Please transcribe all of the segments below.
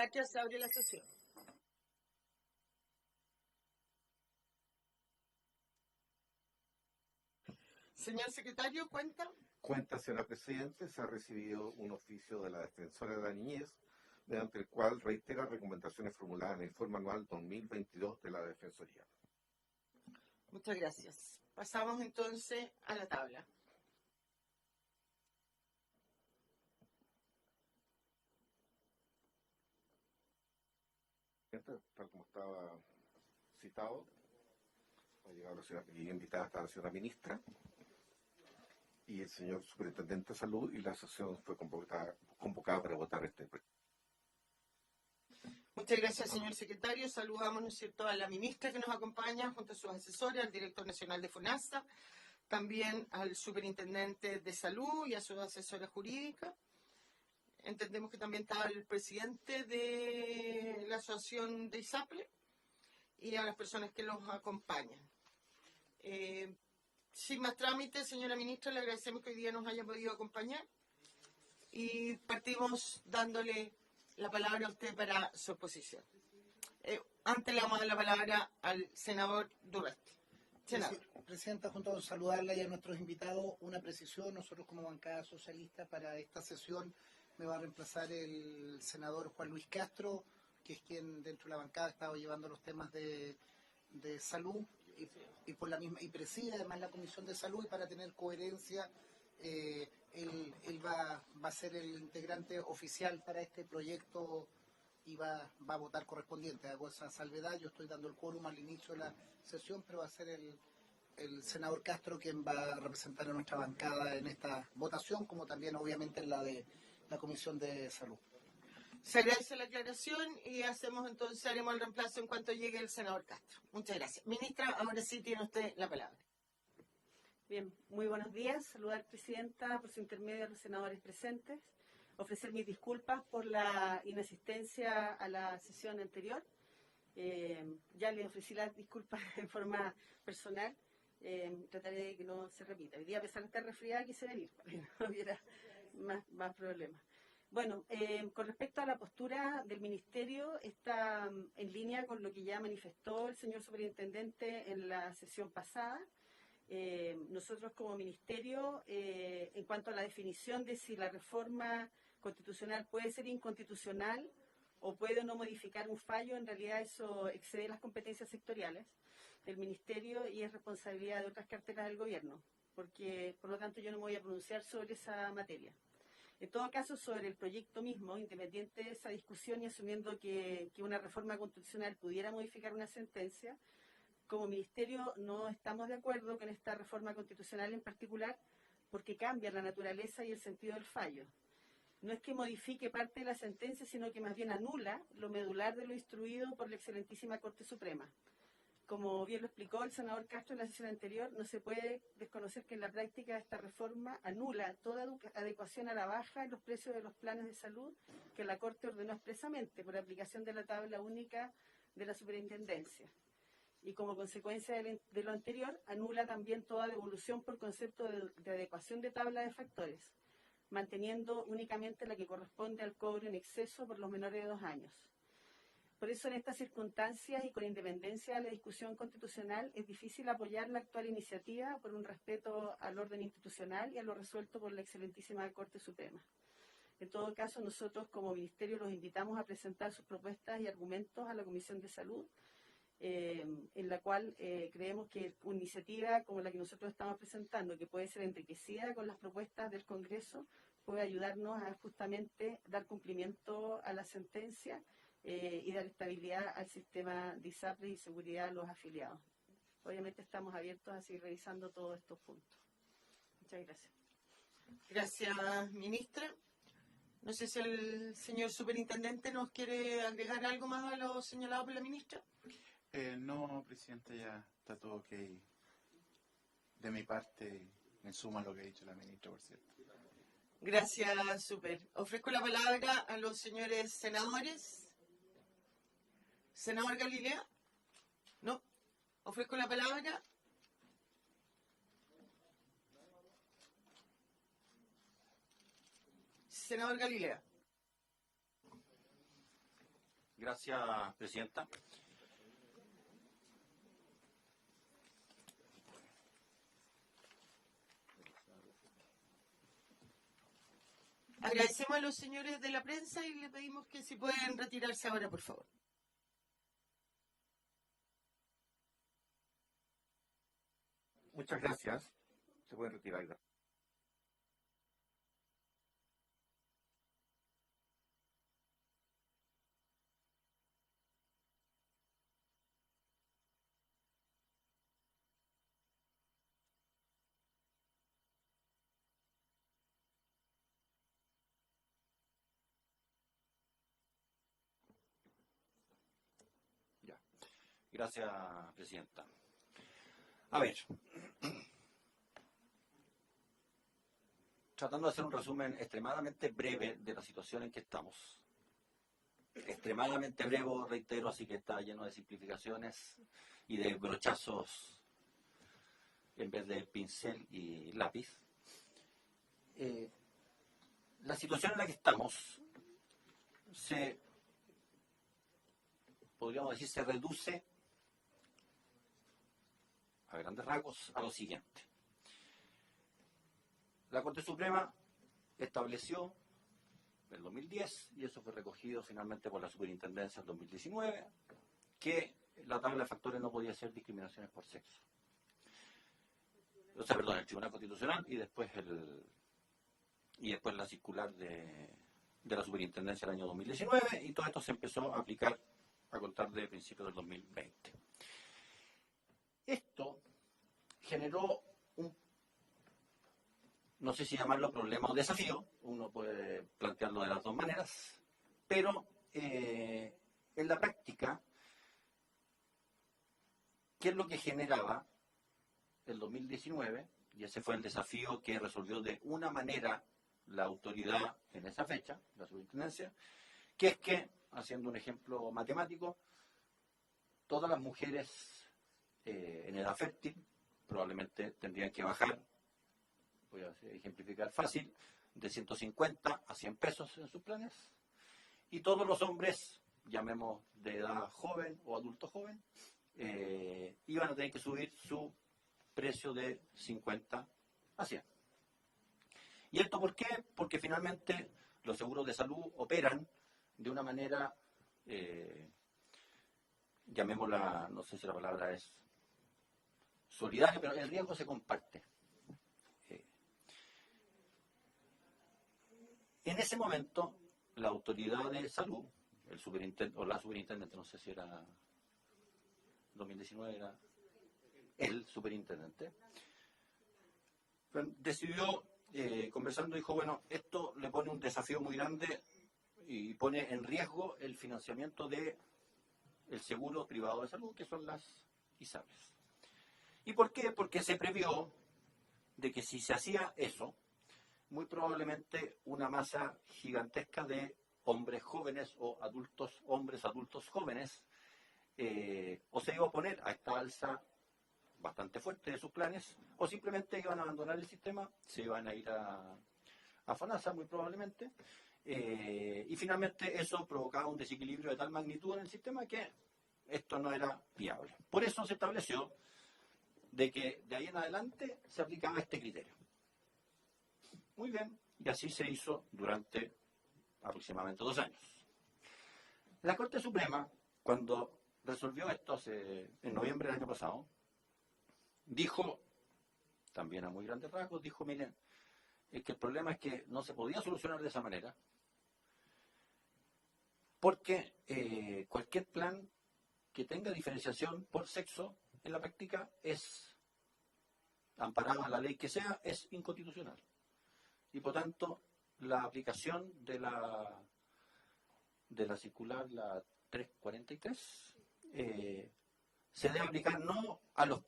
Se abre la sesión. Señor secretario, ¿cuenta? Cuenta, señora Presidente, se ha recibido un oficio de la Defensora de la Niñez, mediante el cual reitera recomendaciones formuladas en el informe anual 2022 de la Defensoría. Muchas gracias. Pasamos entonces a la tabla. Tal como estaba citado, ha llegado la señora, y invitada está la señora ministra y el señor superintendente de salud, y la sesión fue convocada para votar este proyecto. Muchas gracias, señor secretario. Saludamos, ¿no es cierto?, a la ministra que nos acompaña junto a sus asesores, al director nacional de FONASA, también al superintendente de salud y a su asesora jurídica. Entendemos que también está el presidente de la asociación de ISAPRE y a las personas que los acompañan. Sin más trámites, señora ministra, le agradecemos que hoy día nos haya podido acompañar y partimos dándole la palabra a usted para su exposición. Antes le vamos a dar la palabra al senador Durresti. Senador. Presidenta, junto a saludarla y a nuestros invitados, una precisión: nosotros como bancada socialista para esta sesión me va a reemplazar el senador Juan Luis Castro, que es quien dentro de la bancada ha estado llevando los temas de salud y por la misma, y preside además la Comisión de Salud, y para tener coherencia él va a ser el integrante oficial para este proyecto y va a votar correspondiente. Hago esa salvedad, yo estoy dando el quórum al inicio de la sesión, pero va a ser el senador Castro quien va a representar a nuestra bancada en esta votación, como también obviamente en la de la Comisión de Salud. Se agradece la aclaración y haremos el reemplazo en cuanto llegue el senador Castro. Muchas gracias. Ministra, ahora sí tiene usted la palabra. Bien, muy buenos días. Saludar, Presidenta, por su intermedio a los senadores presentes. Ofrecer mis disculpas por la inasistencia a la sesión anterior. Ya le ofrecí las disculpas en forma personal. Trataré de que no se repita. Hoy día, a pesar de estar resfriada, quise venir para que no hubiera más problemas. Bueno, con respecto a la postura del Ministerio, está en línea con lo que ya manifestó el señor superintendente en la sesión pasada. Nosotros como Ministerio, en cuanto a la definición de si la reforma constitucional puede ser inconstitucional o puede no modificar un fallo, en realidad eso excede las competencias sectoriales del Ministerio y es responsabilidad de otras carteras del Gobierno, porque por lo tanto yo no me voy a pronunciar sobre esa materia. En todo caso, sobre el proyecto mismo, independiente de esa discusión y asumiendo que una reforma constitucional pudiera modificar una sentencia, como Ministerio no estamos de acuerdo con esta reforma constitucional en particular porque cambia la naturaleza y el sentido del fallo. No es que modifique parte de la sentencia, sino que más bien anula lo medular de lo instruido por la excelentísima Corte Suprema. Como bien lo explicó el senador Castro en la sesión anterior, no se puede desconocer que en la práctica esta reforma anula toda adecuación a la baja en los precios de los planes de salud que la Corte ordenó expresamente por aplicación de la tabla única de la superintendencia. Y como consecuencia de lo anterior, anula también toda devolución por concepto de adecuación de tabla de factores, manteniendo únicamente la que corresponde al cobro en exceso por los menores de 2 años. Por eso, en estas circunstancias y con independencia de la discusión constitucional, es difícil apoyar la actual iniciativa por un respeto al orden institucional y a lo resuelto por la excelentísima Corte Suprema. En todo caso, nosotros como Ministerio los invitamos a presentar sus propuestas y argumentos a la Comisión de Salud, en la cual creemos que una iniciativa como la que nosotros estamos presentando, que puede ser enriquecida con las propuestas del Congreso, puede ayudarnos a justamente dar cumplimiento a la sentencia y dar estabilidad al sistema de ISAPRE y seguridad a los afiliados. Obviamente estamos abiertos a seguir revisando todos estos puntos. Muchas gracias. Gracias, ministra. No sé si el señor superintendente nos quiere agregar algo más a lo señalado por la ministra. No, Presidente, ya está todo ok. De mi parte, me suma lo que ha dicho la ministra, por cierto. Gracias, super. Ofrezco la palabra a los señores senadores. ¿Senador Galilea? No. Ofrezco la palabra. Senador Galilea. Gracias, presidenta. Agradecemos a los señores de la prensa y le pedimos que si pueden retirarse ahora, por favor. Muchas gracias. Se pueden retirar. Gracias, presidenta. A ver, tratando de hacer un resumen extremadamente breve de la situación en que estamos. Extremadamente breve, reitero, así que está lleno de simplificaciones y de brochazos en vez de pincel y lápiz. La situación en la que estamos podríamos decir, se reduce a grandes rasgos a lo siguiente. La Corte Suprema estableció en el 2010, y eso fue recogido finalmente por la Superintendencia en 2019, que la tabla de factores no podía ser discriminaciones por sexo. O sea, perdón, el Tribunal Constitucional y después la circular de la Superintendencia del año 2019, y todo esto se empezó a aplicar a contar de principios del 2020. Esto generó no sé si llamarlo problema o desafío, uno puede plantearlo de las dos maneras, pero en la práctica, ¿qué es lo que generaba el 2019? Y ese fue el desafío que resolvió de una manera la autoridad en esa fecha, la superintendencia, que es que, haciendo un ejemplo matemático, todas las mujeres en edad fértil probablemente tendrían que bajar, voy a ejemplificar fácil, de 150 a 100 pesos en sus planes, y todos los hombres, llamemos de edad joven o adulto joven, iban a tener que subir su precio de 50 a 100. ¿Y esto por qué? Porque finalmente los seguros de salud operan de una manera, llamémosla, no sé si la palabra es solidaria, pero el riesgo se comparte. En ese momento, la autoridad de salud, el superintendente, o la superintendente, no sé si era 2019, era el superintendente, decidió, conversando, dijo, bueno, esto le pone un desafío muy grande y pone en riesgo el financiamiento del seguro privado de salud, que son las ISAPRES. ¿Y por qué? Porque se previó de que si se hacía eso, muy probablemente una masa gigantesca de hombres jóvenes o hombres adultos jóvenes, o se iba a oponer a esta alza bastante fuerte de sus planes, o simplemente iban a abandonar el sistema, se iban a ir a FONASA muy probablemente, y finalmente eso provocaba un desequilibrio de tal magnitud en el sistema que esto no era viable. Por eso se estableció de que de ahí en adelante se aplicaba este criterio. Muy bien, y así se hizo durante aproximadamente 2 años. La Corte Suprema, cuando resolvió esto en noviembre del año pasado, dijo, también a muy grandes rasgos, dijo, miren, es que el problema es que no se podía solucionar de esa manera, porque cualquier plan que tenga diferenciación por sexo, en la práctica es, amparada la ley que sea, es inconstitucional. Y por tanto, la aplicación de la circular, la 343, se debe aplicar no a los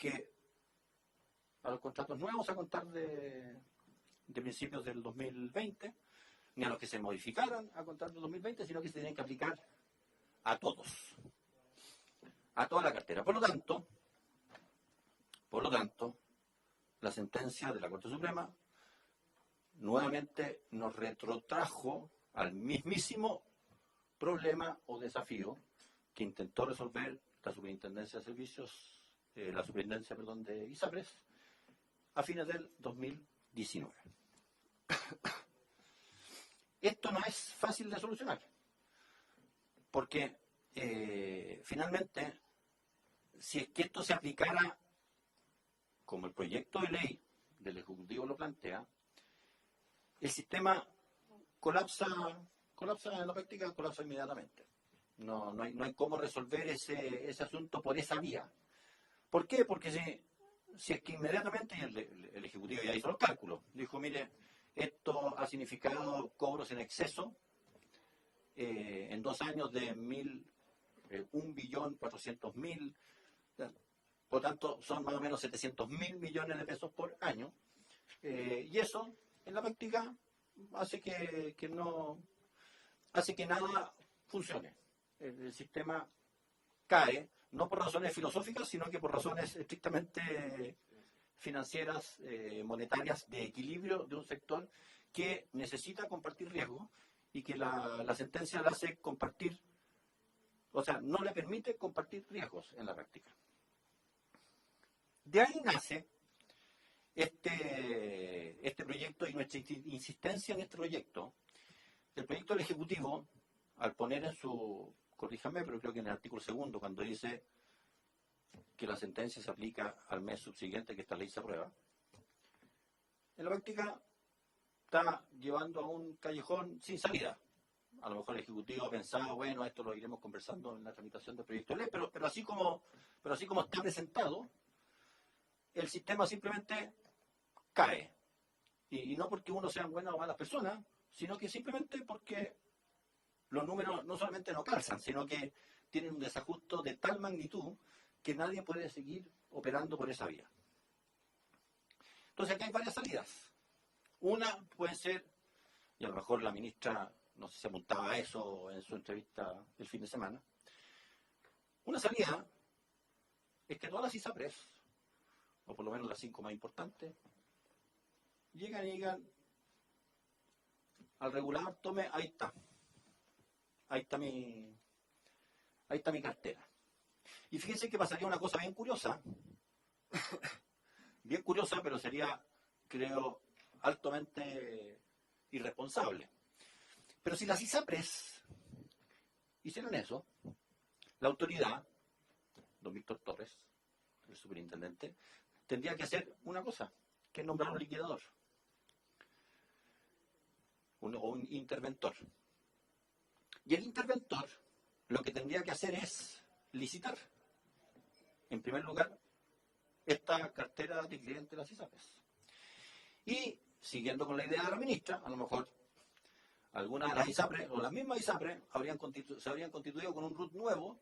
contratos nuevos a contar de principios del 2020, ni a los que se modificaron a contar del 2020, sino que se tienen que aplicar a todos, a toda la cartera. Por lo tanto, la sentencia de la Corte Suprema nuevamente nos retrotrajo al mismísimo problema o desafío que intentó resolver la Superintendencia de Servicios, la Superintendencia, perdón, de ISAPRES a fines del 2019. Esto no es fácil de solucionar, porque finalmente, si es que esto se aplicara como el proyecto de ley del Ejecutivo lo plantea, el sistema colapsa en la práctica, colapsa inmediatamente. No hay cómo resolver ese asunto por esa vía. ¿Por qué? Porque si es que inmediatamente el Ejecutivo ya hizo los cálculos, dijo, mire, esto ha significado cobros en exceso en 2 años de 1.400.000.000, por lo tanto son más o menos 700.000 millones de pesos por año, y eso en la práctica hace que nada funcione. El sistema cae, no por razones filosóficas, sino que por razones estrictamente financieras, monetarias, de equilibrio de un sector que necesita compartir riesgo y que la sentencia la hace compartir, o sea, no le permite compartir riesgos en la práctica. De ahí nace este proyecto y nuestra insistencia en este proyecto. El proyecto del Ejecutivo, al poner en su, corríjame, pero creo que en el artículo 2, cuando dice que la sentencia se aplica al mes subsiguiente que esta ley se aprueba, en la práctica está llevando a un callejón sin salida. A lo mejor el Ejecutivo ha pensado, bueno, esto lo iremos conversando en la tramitación del proyecto de ley, pero así como está presentado, el sistema simplemente cae. Y no porque uno sean buenas o malas personas, sino que simplemente porque los números no solamente no calzan, sino que tienen un desajuste de tal magnitud que nadie puede seguir operando por esa vía. Entonces aquí hay varias salidas. Una puede ser, y a lo mejor la ministra, no sé si apuntaba a eso en su entrevista el fin de semana, una salida es que todas las ISAPRES, o por lo menos las 5 más importantes, llegan y digan al regulador, tome, ahí está mi cartera. Y fíjense que pasaría una cosa bien curiosa, pero sería, creo, altamente irresponsable. Pero si las ISAPRES hicieran eso, la autoridad, don Víctor Torres, el superintendente, tendría que hacer una cosa, que es nombrar un liquidador, o un interventor. Y el interventor lo que tendría que hacer es licitar, en primer lugar, esta cartera de clientes de las ISAPRES. Y, siguiendo con la idea de la ministra, a lo mejor algunas de las ISAPRES, o las mismas ISAPRES, se habrían constituido con un RUT nuevo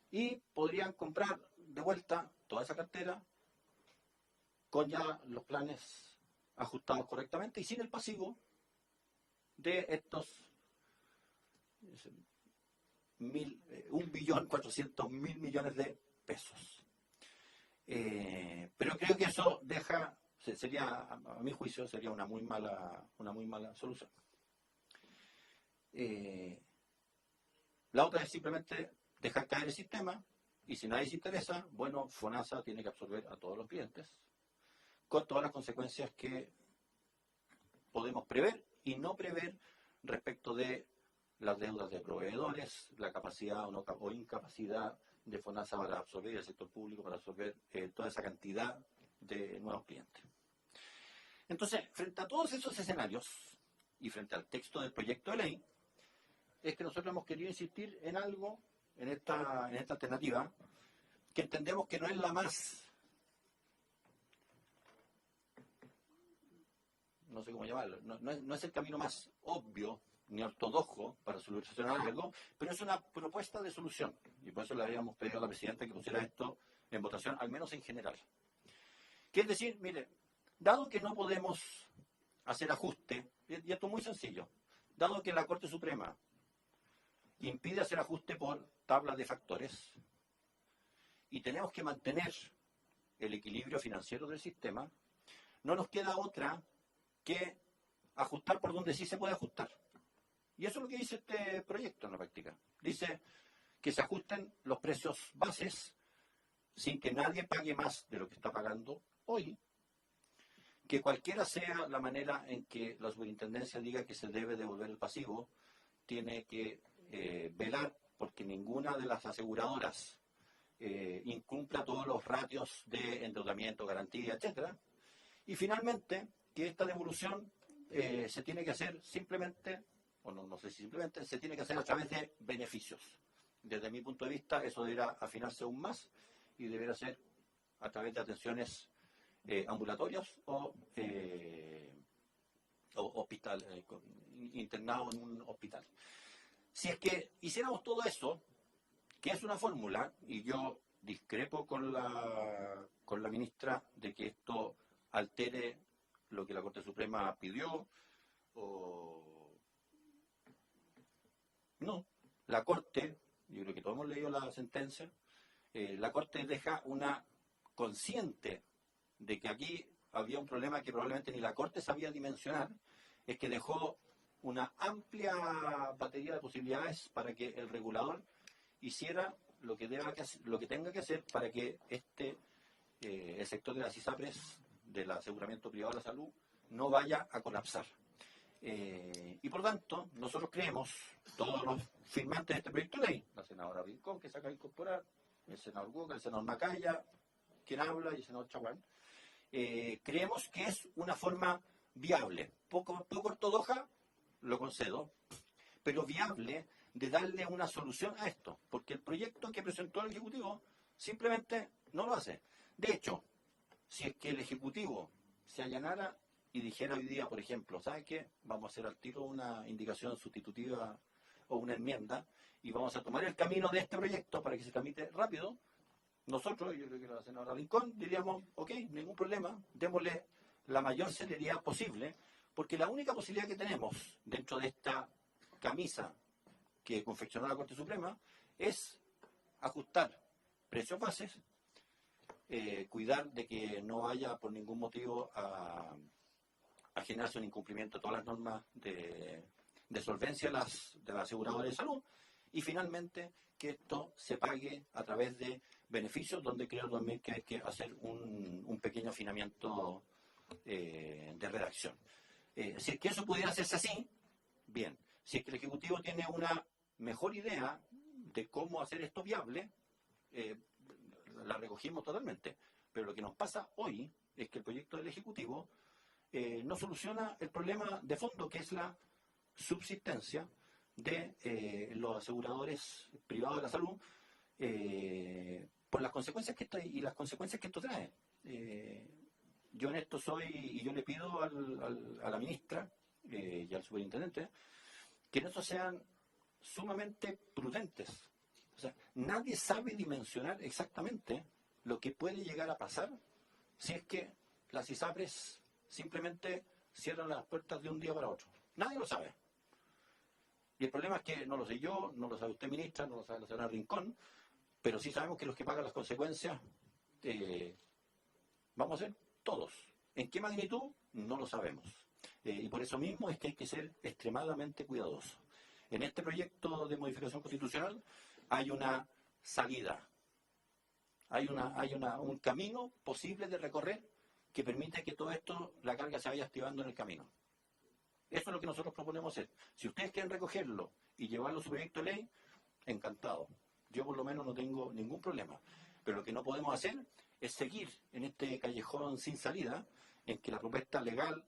y podrían comprar de vuelta toda esa cartera con ya los planes ajustados correctamente y sin el pasivo de estos 1.400.000 millones de pesos. Pero creo que eso sería, a mi juicio, sería una muy mala solución. La otra es simplemente dejar caer el sistema y si nadie se interesa, bueno, FONASA tiene que absorber a todos los clientes con todas las consecuencias que podemos prever y no prever respecto de las deudas de proveedores, la capacidad o incapacidad de FONASA para absorber el sector público, para absorber toda esa cantidad de nuevos clientes. Entonces, frente a todos esos escenarios y frente al texto del proyecto de ley, es que nosotros hemos querido insistir en algo, en esta alternativa, que entendemos que no es la más, no sé cómo llamarlo, no es el camino más obvio ni ortodoxo para solucionar algo, pero es una propuesta de solución. Y por eso le habíamos pedido a la presidenta que pusiera esto en votación, al menos en general. Que es decir, mire, dado que no podemos hacer ajuste, y esto es muy sencillo, dado que la Corte Suprema impide hacer ajuste por tablas de factores, y tenemos que mantener el equilibrio financiero del sistema, no nos queda otra que ajustar por donde sí se puede ajustar. Y eso es lo que dice este proyecto en la práctica. Dice que se ajusten los precios bases sin que nadie pague más de lo que está pagando hoy, que cualquiera sea la manera en que la superintendencia diga que se debe devolver el pasivo, tiene que velar porque ninguna de las aseguradoras incumpla todos los ratios de endeudamiento, garantía, etcétera. Y finalmente, que esta devolución se tiene que hacer simplemente, o no sé si simplemente, se tiene que hacer a través de beneficios. Desde mi punto de vista, eso deberá afinarse aún más y deberá ser a través de atenciones ambulatorias o hospital, internado en un hospital. Si es que hiciéramos todo eso, que es una fórmula, y yo discrepo con la ministra de que esto altere lo que la Corte Suprema pidió, o no, la Corte, yo creo que todos hemos leído la sentencia, la Corte deja una consciente de que aquí había un problema que probablemente ni la Corte sabía dimensionar, es que dejó una amplia batería de posibilidades para que el regulador hiciera lo que tenga que hacer para que el sector de las ISAPRES, del aseguramiento privado de la salud, no vaya a colapsar. Y por tanto, nosotros creemos, todos los firmantes de este proyecto de ley, la senadora Rincón, que se acaba de incorporar, el senador Guga, el senador Macaya, quien habla, y el senador Chaguán, creemos que es una forma viable, poco ortodoxa, lo concedo, pero viable de darle una solución a esto, porque el proyecto que presentó el Ejecutivo simplemente no lo hace. De hecho, si es que el Ejecutivo se allanara y dijera hoy día, por ejemplo, ¿sabe qué? Vamos a hacer al tiro una indicación sustitutiva o una enmienda y vamos a tomar el camino de este proyecto para que se tramite rápido, nosotros, yo creo que la senadora Rincón, diríamos, ok, ningún problema, démosle la mayor celeridad posible, porque la única posibilidad que tenemos dentro de esta camisa que confeccionó la Corte Suprema es ajustar precios bases, cuidar de que no vaya por ningún motivo a generarse un incumplimiento de todas las normas de solvencia de las aseguradoras de salud, y finalmente que esto se pague a través de beneficios, donde creo también que hay que hacer un pequeño afinamiento de redacción. Si es que eso pudiera hacerse así, bien. Si es que el Ejecutivo tiene una mejor idea de cómo hacer esto viable, la recogimos totalmente. Pero lo que nos pasa hoy es que el proyecto del Ejecutivo no soluciona el problema de fondo, que es la subsistencia de los aseguradores privados de la salud, por las consecuencias que esto trae. Yo en esto y yo le pido a la ministra y al superintendente que en esto sean sumamente prudentes. O sea, nadie sabe dimensionar exactamente lo que puede llegar a pasar si es que las ISAPRES simplemente cierran las puertas de un día para otro. Nadie lo sabe. Y el problema es que no lo sé yo, no lo sabe usted, ministra, no lo sabe la señora Rincón, pero sí sabemos que los que pagan las consecuencias vamos a ser todos. ¿En qué magnitud? No lo sabemos. Y por eso mismo es que hay que ser extremadamente cuidadosos. En este proyecto de modificación constitucional hay una salida, hay un camino posible de recorrer que permite que todo esto, la carga se vaya activando en el camino. Eso es lo que nosotros proponemos hacer. Si ustedes quieren recogerlo y llevarlo a su proyecto de ley, encantado. Yo por lo menos no tengo ningún problema. Pero lo que no podemos hacer es seguir en este callejón sin salida, en que la propuesta legal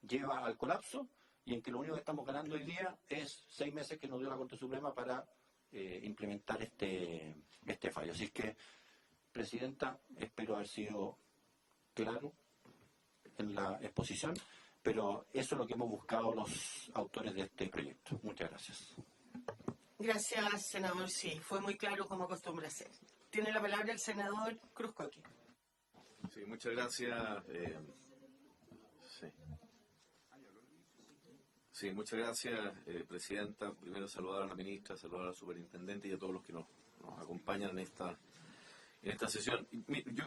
lleva al colapso y en que lo único que estamos ganando hoy día es 6 meses que nos dio la Corte Suprema para implementar este fallo. Así que, Presidenta, espero haber sido claro en la exposición, pero eso es lo que hemos buscado los autores de este proyecto. Muchas gracias. Gracias, senador. Sí, fue muy claro como acostumbra ser. Tiene la palabra el senador Cruzcoque. Sí, muchas gracias. Sí, muchas gracias, Presidenta. Primero saludar a la ministra, saludar al superintendente y a todos los que nos acompañan en esta sesión.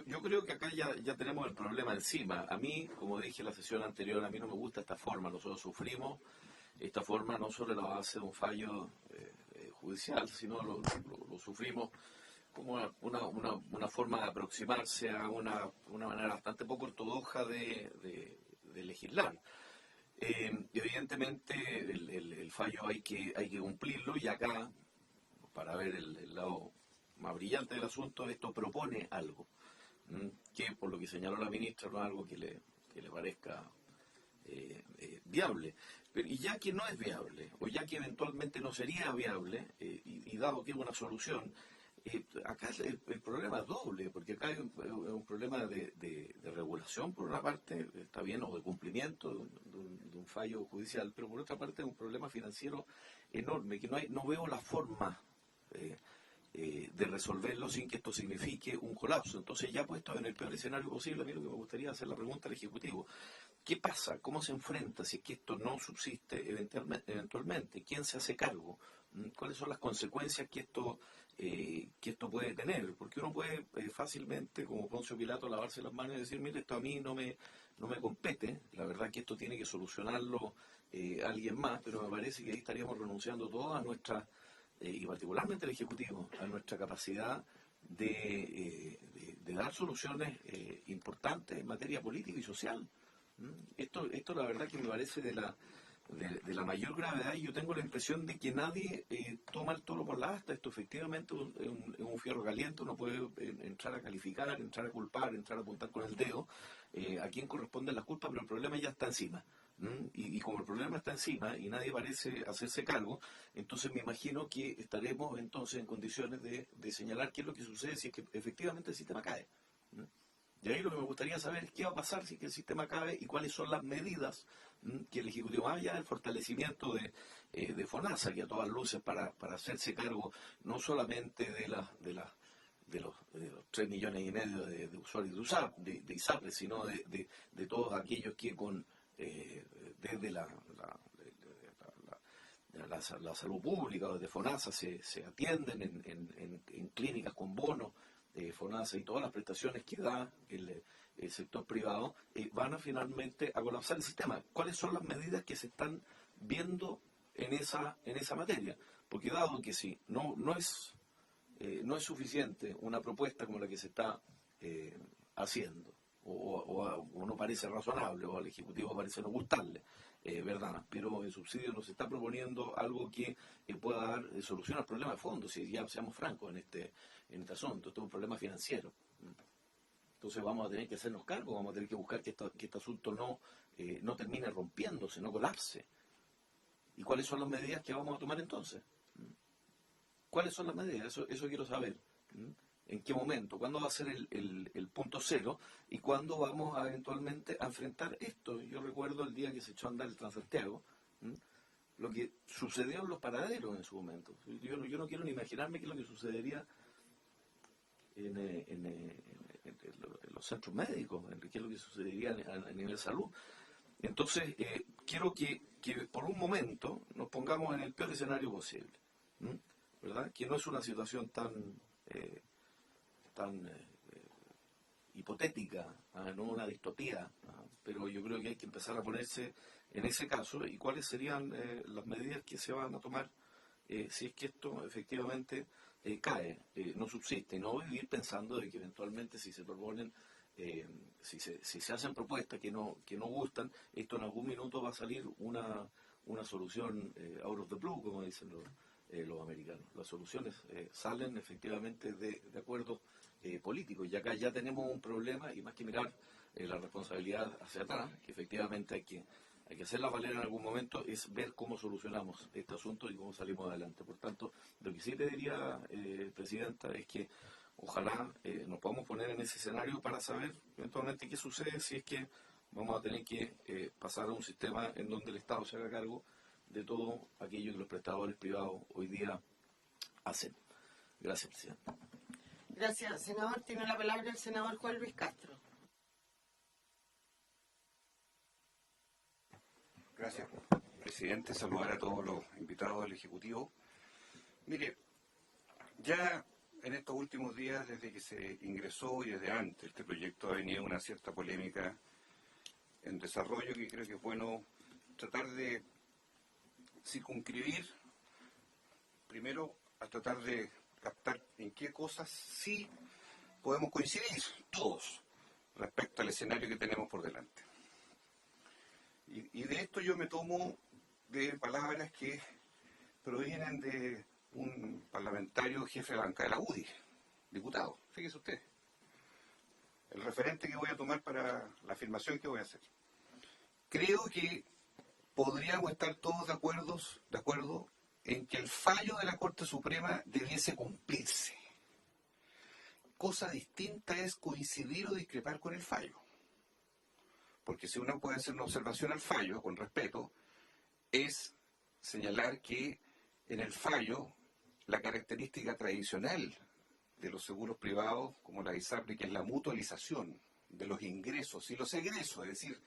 Yo creo que acá ya tenemos el problema encima. A mí, como dije en la sesión anterior, a mí no me gusta esta forma. Nosotros sufrimos esta forma no sobre la base de un fallo judicial, sino lo sufrimos como una forma de aproximarse a una manera bastante poco ortodoxa de legislar. Evidentemente el fallo hay que cumplirlo, y acá, para ver el lado más brillante del asunto, esto propone algo que, por lo que señaló la ministra, no es algo que le parezca viable. Y ya que no es viable, o ya que eventualmente no sería viable, y dado que es una solución, acá el problema es doble, porque acá hay un problema de regulación, por una parte, está bien, o de cumplimiento de un fallo judicial, pero por otra parte es un problema financiero enorme, que no veo la forma de resolverlo sin que esto signifique un colapso. Entonces, ya puesto en el peor escenario posible, a mí lo que me gustaría hacer la pregunta al Ejecutivo: ¿qué pasa? ¿Cómo se enfrenta si es que esto no subsiste eventualmente? ¿Quién se hace cargo? ¿Cuáles son las consecuencias que esto puede tener? Porque uno puede fácilmente, como Poncio Pilato, lavarse las manos y decir: mire, esto a mí no me compete, la verdad que esto tiene que solucionarlo alguien más, pero me parece que ahí estaríamos renunciando todos a nuestra, y particularmente el Ejecutivo, a nuestra capacidad de dar soluciones importantes en materia política y social. Esto la verdad que me parece de la mayor gravedad, y yo tengo la impresión de que nadie toma el toro por la asta. Esto efectivamente es un fierro caliente, uno puede entrar a calificar, entrar a culpar, entrar a apuntar con el dedo a quién corresponde la culpa, pero el problema ya está encima. Y como el problema está encima y nadie parece hacerse cargo, entonces me imagino que estaremos entonces en condiciones de señalar qué es lo que sucede si es que efectivamente el sistema cae. Y ahí lo que me gustaría saber es qué va a pasar si es que el sistema cae y cuáles son las medidas que el Ejecutivo, más allá del fortalecimiento de FONASA, que a todas luces para hacerse cargo no solamente de los 3,5 millones de usuarios de ISAPRES, sino de todos aquellos que desde la salud pública o desde FONASA se atienden en clínicas con bonos de FONASA, y todas las prestaciones que da el sector privado, van a finalmente a colapsar el sistema. ¿Cuáles son las medidas que se están viendo en esa materia? Porque dado que sí, no es suficiente una propuesta como la que se está haciendo, o no parece razonable, o al Ejecutivo parece no gustarle, ¿verdad? Pero el subsidio nos está proponiendo algo que pueda dar solución al problema de fondo, si ya seamos francos en este asunto. Esto es un problema financiero. Entonces vamos a tener que hacernos cargo, vamos a tener que buscar que este asunto no termine rompiéndose, no colapse. ¿Y cuáles son las medidas que vamos a tomar entonces? ¿Cuáles son las medidas? Eso quiero saber. ¿En qué momento? ¿Cuándo va a ser el punto cero? ¿Y cuándo vamos a eventualmente a enfrentar esto? Yo recuerdo el día que se echó a andar el Transantiago, lo que sucedió en los paraderos en su momento. Yo no quiero ni imaginarme qué es lo que sucedería en los centros médicos, qué es lo que sucedería a nivel de salud. Entonces, quiero que por un momento nos pongamos en el peor escenario posible, ¿verdad? Que no es una situación tan hipotética, no una distopía, pero yo creo que hay que empezar a ponerse en ese caso, y cuáles serían las medidas que se van a tomar si es que esto efectivamente cae, no subsiste, y no vivir pensando de que eventualmente si se proponen, si se hacen propuestas que no gustan, esto en algún minuto va a salir una solución out of the blue, como dicen los americanos. Las soluciones salen efectivamente de acuerdos políticos, y acá ya tenemos un problema, y más que mirar la responsabilidad hacia atrás, que efectivamente hay que hacerla valer en algún momento, es ver cómo solucionamos este asunto y cómo salimos adelante. Por tanto, lo que sí le diría, Presidenta, es que ojalá nos podamos poner en ese escenario para saber eventualmente qué sucede si es que vamos a tener que pasar a un sistema en donde el Estado se haga cargo de todo aquello que los prestadores privados hoy día hacen. Gracias, Presidenta. Gracias, senador. Tiene la palabra el senador Juan Luis Castro. Gracias, presidente. Saludar a todos los invitados del Ejecutivo. Mire, ya en estos últimos días, desde que se ingresó y desde antes, este proyecto ha venido una cierta polémica en desarrollo, que creo que es bueno tratar de circunscribir primero a tratar de captar en qué cosas sí podemos coincidir todos respecto al escenario que tenemos por delante. Y de esto yo me tomo de palabras que provienen de un parlamentario jefe de la bancada de la UDI, diputado, fíjese usted, el referente que voy a tomar para la afirmación que voy a hacer. Creo que podríamos estar todos de acuerdo en que el fallo de la Corte Suprema debiese cumplirse. Cosa distinta es coincidir o discrepar con el fallo. Porque si uno puede hacer una observación al fallo, con respeto, es señalar que en el fallo la característica tradicional de los seguros privados, como la ISAPRE, que es la mutualización de los ingresos y los egresos, es decir,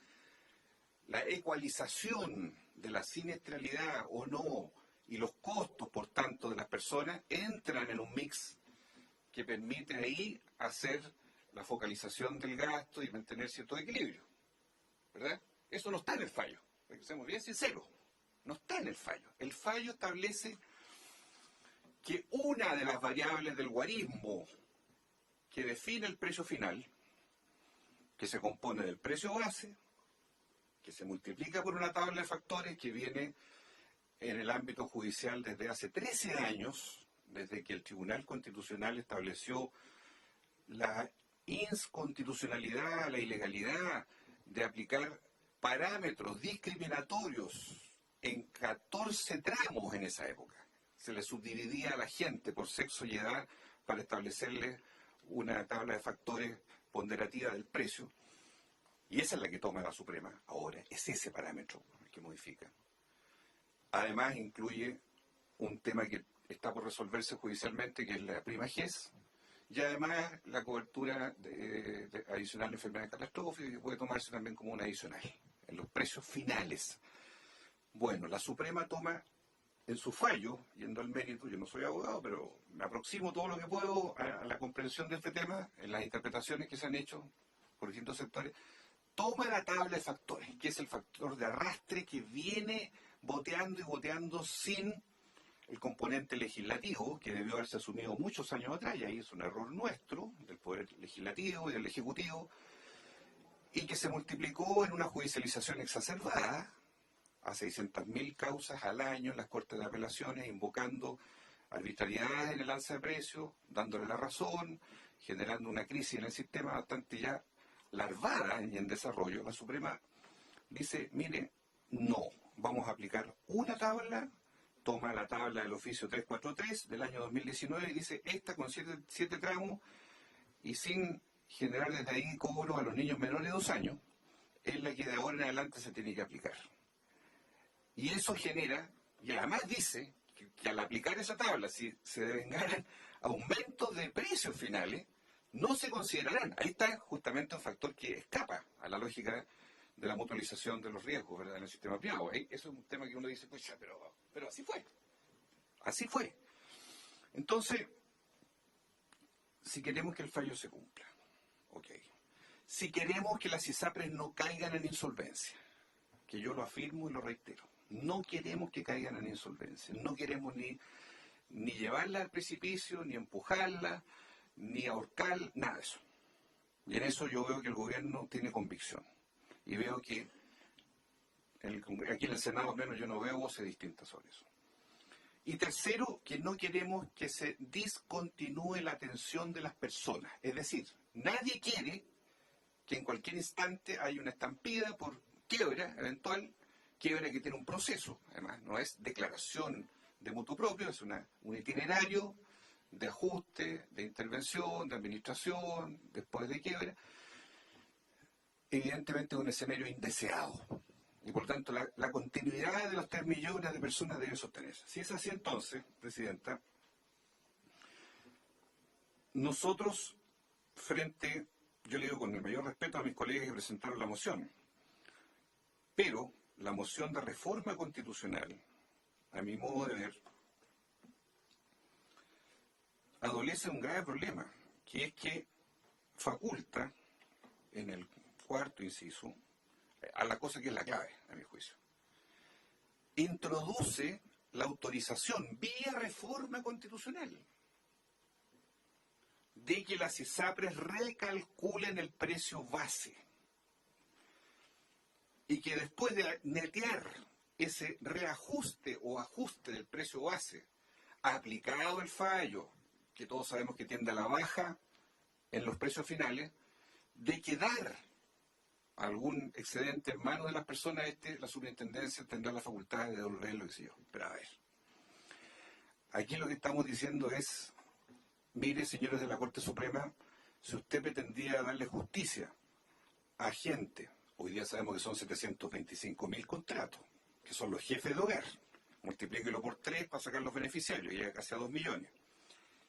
la ecualización de la siniestralidad o no, y los costos, por tanto, de las personas, entran en un mix que permite ahí hacer la focalización del gasto y mantener cierto equilibrio, ¿verdad? Eso no está en el fallo, para que seamos bien sinceros, no está en el fallo. El fallo establece que una de las variables del guarismo que define el precio final, que se compone del precio base, que se multiplica por una tabla de factores que viene en el ámbito judicial desde hace 13 años, desde que el Tribunal Constitucional estableció la inconstitucionalidad, la ilegalidad de aplicar parámetros discriminatorios en 14 tramos en esa época. Se le subdividía a la gente por sexo y edad para establecerle una tabla de factores ponderativa del precio. Y esa es la que toma la Suprema ahora, es ese parámetro el que modifica. Además incluye un tema que está por resolverse judicialmente, que es la prima GES, y además la cobertura adicional de enfermedades catastróficas, que puede tomarse también como una adicional, en los precios finales. Bueno, la Suprema toma en su fallo, yendo al mérito, yo no soy abogado, pero me aproximo todo lo que puedo a la comprensión de este tema, en las interpretaciones que se han hecho por distintos sectores, toma la tabla de factores, que es el factor de arrastre que viene boteando y boteando sin el componente legislativo, que debió haberse asumido muchos años atrás, y ahí es un error nuestro, del Poder Legislativo y del Ejecutivo, y que se multiplicó en una judicialización exacerbada a 600.000 causas al año en las Cortes de Apelaciones, invocando arbitrariedades en el alza de precios, dándole la razón, generando una crisis en el sistema bastante ya larvada y en desarrollo. La Suprema dice, mire, no, vamos a aplicar una tabla, toma la tabla del oficio 343 del año 2019 y dice, esta con 7 tramos y sin generar desde ahí cobro a los niños menores de 2 años, es la que de ahora en adelante se tiene que aplicar. Y eso genera, y además dice, que al aplicar esa tabla, si se devengaran aumentos de precios finales, no se considerarán. Ahí está justamente un factor que escapa a la lógica de la mutualización de los riesgos, ¿verdad?, en el sistema privado. Eso es un tema que uno dice, pues ya, pero así fue. Así fue. Entonces, si queremos que el fallo se cumpla, ok. Si queremos que las ISAPRES no caigan en insolvencia, que yo lo afirmo y lo reitero, no queremos que caigan en insolvencia, no queremos ni llevarla al precipicio, ni empujarla, ni ahorcar, nada de eso. Y en eso yo veo que el gobierno tiene convicción. Y veo que aquí en el Senado al menos yo no veo voces distintas sobre eso. Y tercero, que no queremos que se discontinúe la atención de las personas. Es decir, nadie quiere que en cualquier instante haya una estampida por quiebra eventual, quiebra que tiene un proceso. Además, no es declaración de mutuo propio, es un itinerario de ajuste, de intervención, de administración, después de quiebra. Evidentemente es un escenario indeseado. Y por tanto la continuidad de los 3 millones de personas debe sostenerse. Si es así entonces, Presidenta, nosotros yo le digo con el mayor respeto a mis colegas que presentaron la moción, pero la moción de reforma constitucional, a mi modo de ver, adolece un grave problema, que es que faculta en el 4º inciso a la cosa que es la clave, a mi juicio. introduce la autorización vía reforma constitucional de que las ISAPRES recalculen el precio base y que después de netear ese reajuste o ajuste del precio base aplicado el fallo, que todos sabemos que tiende a la baja en los precios finales, de quedar algún excedente en manos de las personas, la superintendencia tendrá la facultad de devolverlo, qué sé yo. Pero a ver, aquí lo que estamos diciendo es, mire, señores de la Corte Suprema, si usted pretendía darle justicia a gente, hoy día sabemos que son 725.000 contratos, que son los jefes de hogar, multiplíquelo por 3 para sacar los beneficiarios, llega casi a 2 millones.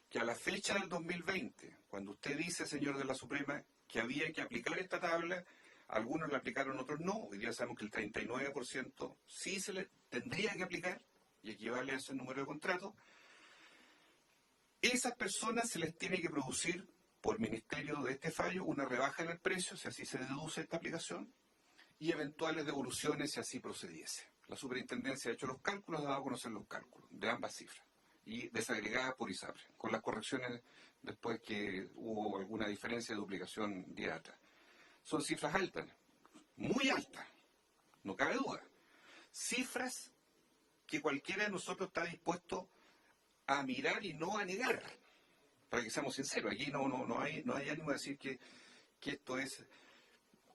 Que a la fecha del 2020, cuando usted dice, señor de la Suprema, que había que aplicar esta tabla, algunos la aplicaron, otros no. Hoy día sabemos que el 39% sí se le tendría que aplicar y equivale a ese número de contratos. Esas personas se les tiene que producir, por ministerio de este fallo, una rebaja en el precio, si así se deduce esta aplicación, y eventuales devoluciones si así procediese. La superintendencia ha hecho los cálculos, ha dado a conocer los cálculos de ambas cifras, y desagregadas por ISAPRE, con las correcciones después que hubo alguna diferencia de duplicación día atrás. Son cifras altas, muy altas, no cabe duda. Cifras que cualquiera de nosotros está dispuesto a mirar y no a negar, para que seamos sinceros. Aquí no hay ánimo de decir que esto es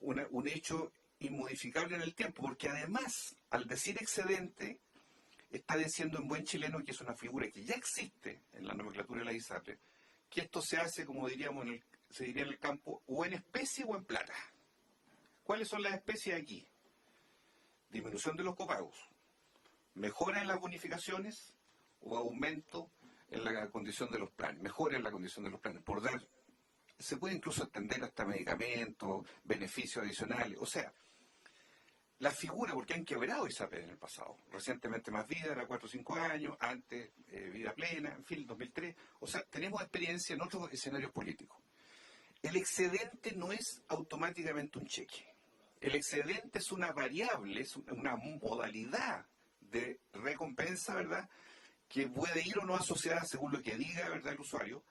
un hecho inmodificable en el tiempo, porque además, al decir excedente, está diciendo en buen chileno que es una figura que ya existe en la nomenclatura de la ISAPRE, que esto se hace, como diríamos se diría en el campo, o en especie o en plata. ¿Cuáles son las especies aquí? Disminución de los copagos, mejora en las bonificaciones o aumento en la condición de los planes, mejora en la condición de los planes. Se puede incluso extender hasta medicamentos, beneficios adicionales, o sea, la figura, porque han quebrado ISAPRE en el pasado. Recientemente Más Vida, era 4 o 5 años, antes Vida Plena, en fin, 2003. O sea, tenemos experiencia en otros escenarios políticos. El excedente no es automáticamente un cheque. El excedente es una variable, es una modalidad de recompensa, ¿verdad?, que puede ir o no asociada, según lo que diga, ¿verdad?, el usuario,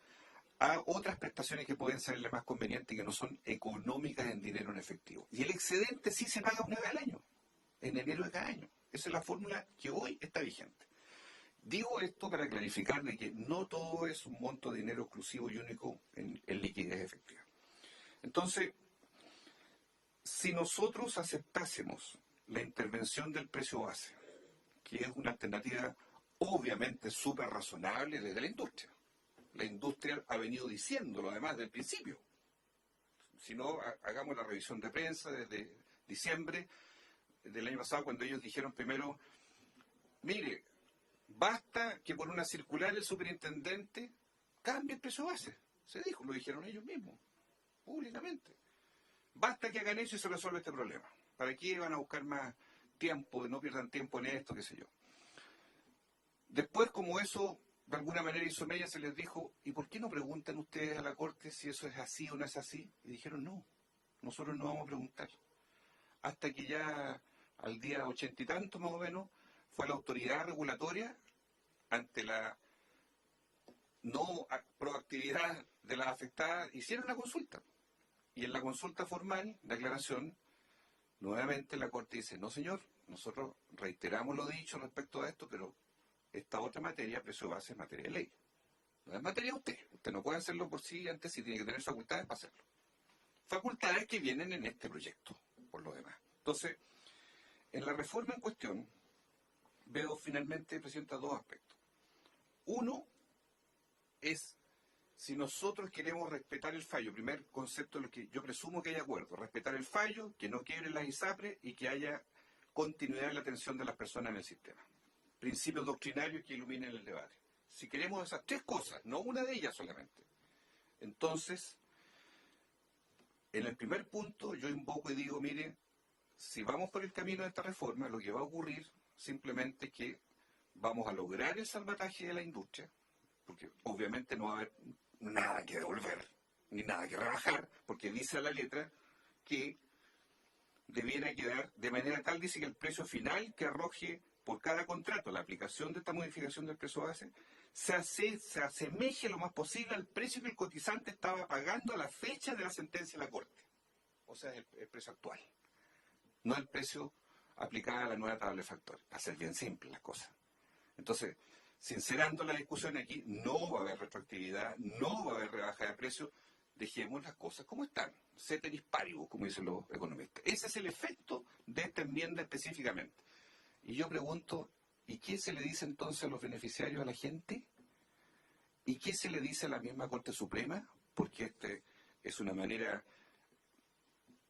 a otras prestaciones que pueden serle más convenientes y que no son económicas en dinero en efectivo. Y el excedente sí se paga una vez al año, en enero de cada año. Esa es la fórmula que hoy está vigente. Digo esto para clarificar de que no todo es un monto de dinero exclusivo y único en liquidez efectiva. Entonces, si nosotros aceptásemos la intervención del precio base, que es una alternativa obviamente súper razonable desde la industria, la industria ha venido diciéndolo además del principio. Si no, hagamos la revisión de prensa desde diciembre del año pasado, cuando ellos dijeron primero, mire, basta que por una circular el superintendente cambie el precio base. Se dijo, lo dijeron ellos mismos, públicamente. Basta que hagan eso y se resuelve este problema. ¿Para qué van a buscar más tiempo? No pierdan tiempo en esto, qué sé yo. Después, como eso de alguna manera hizo mella, se les dijo, ¿y por qué no preguntan ustedes a la Corte si eso es así o no es así? Y dijeron, no, nosotros no vamos a preguntar. Hasta que ya al día 80 y tanto más o menos, fue la autoridad regulatoria ante la no proactividad de las afectadas, hicieron la consulta. Y en la consulta formal de aclaración, nuevamente la Corte dice, no señor, nosotros reiteramos lo dicho respecto a esto, pero esta otra materia, precio base, es materia de ley. No es materia de usted. Usted no puede hacerlo por sí antes, si tiene que tener facultades para hacerlo. Facultades que vienen en este proyecto, por lo demás. Entonces, en la reforma en cuestión, veo finalmente, Presidenta, dos aspectos. Uno es, si nosotros queremos respetar el fallo, primer concepto de lo que yo presumo que hay acuerdo, respetar el fallo, que no quiebren las ISAPRE y que haya continuidad en la atención de las personas en el sistema. Principios doctrinarios que iluminen el debate. Si queremos esas tres cosas, no una de ellas solamente, entonces, en el primer punto yo invoco y digo, mire, si vamos por el camino de esta reforma, lo que va a ocurrir simplemente es que vamos a lograr el salvataje de la industria, porque obviamente no va a haber nada que devolver, ni nada que rebajar, porque dice a la letra que debiera quedar de manera tal, dice que el precio final que arroje por cada contrato, la aplicación de esta modificación del precio base, se asemeje lo más posible al precio que el cotizante estaba pagando a la fecha de la sentencia de la Corte. O sea, el precio actual. No el precio aplicado a la nueva tabla de factores. Va a ser bien simple las cosas. Entonces, sincerando la discusión aquí, no va a haber retroactividad, no va a haber rebaja de precios. Dejemos las cosas como están. Ceteris paribus, como dicen los economistas. Ese es el efecto de esta enmienda específicamente. Y yo pregunto, ¿y qué se le dice entonces a los beneficiarios, a la gente? ¿Y qué se le dice a la misma Corte Suprema? Porque este es una manera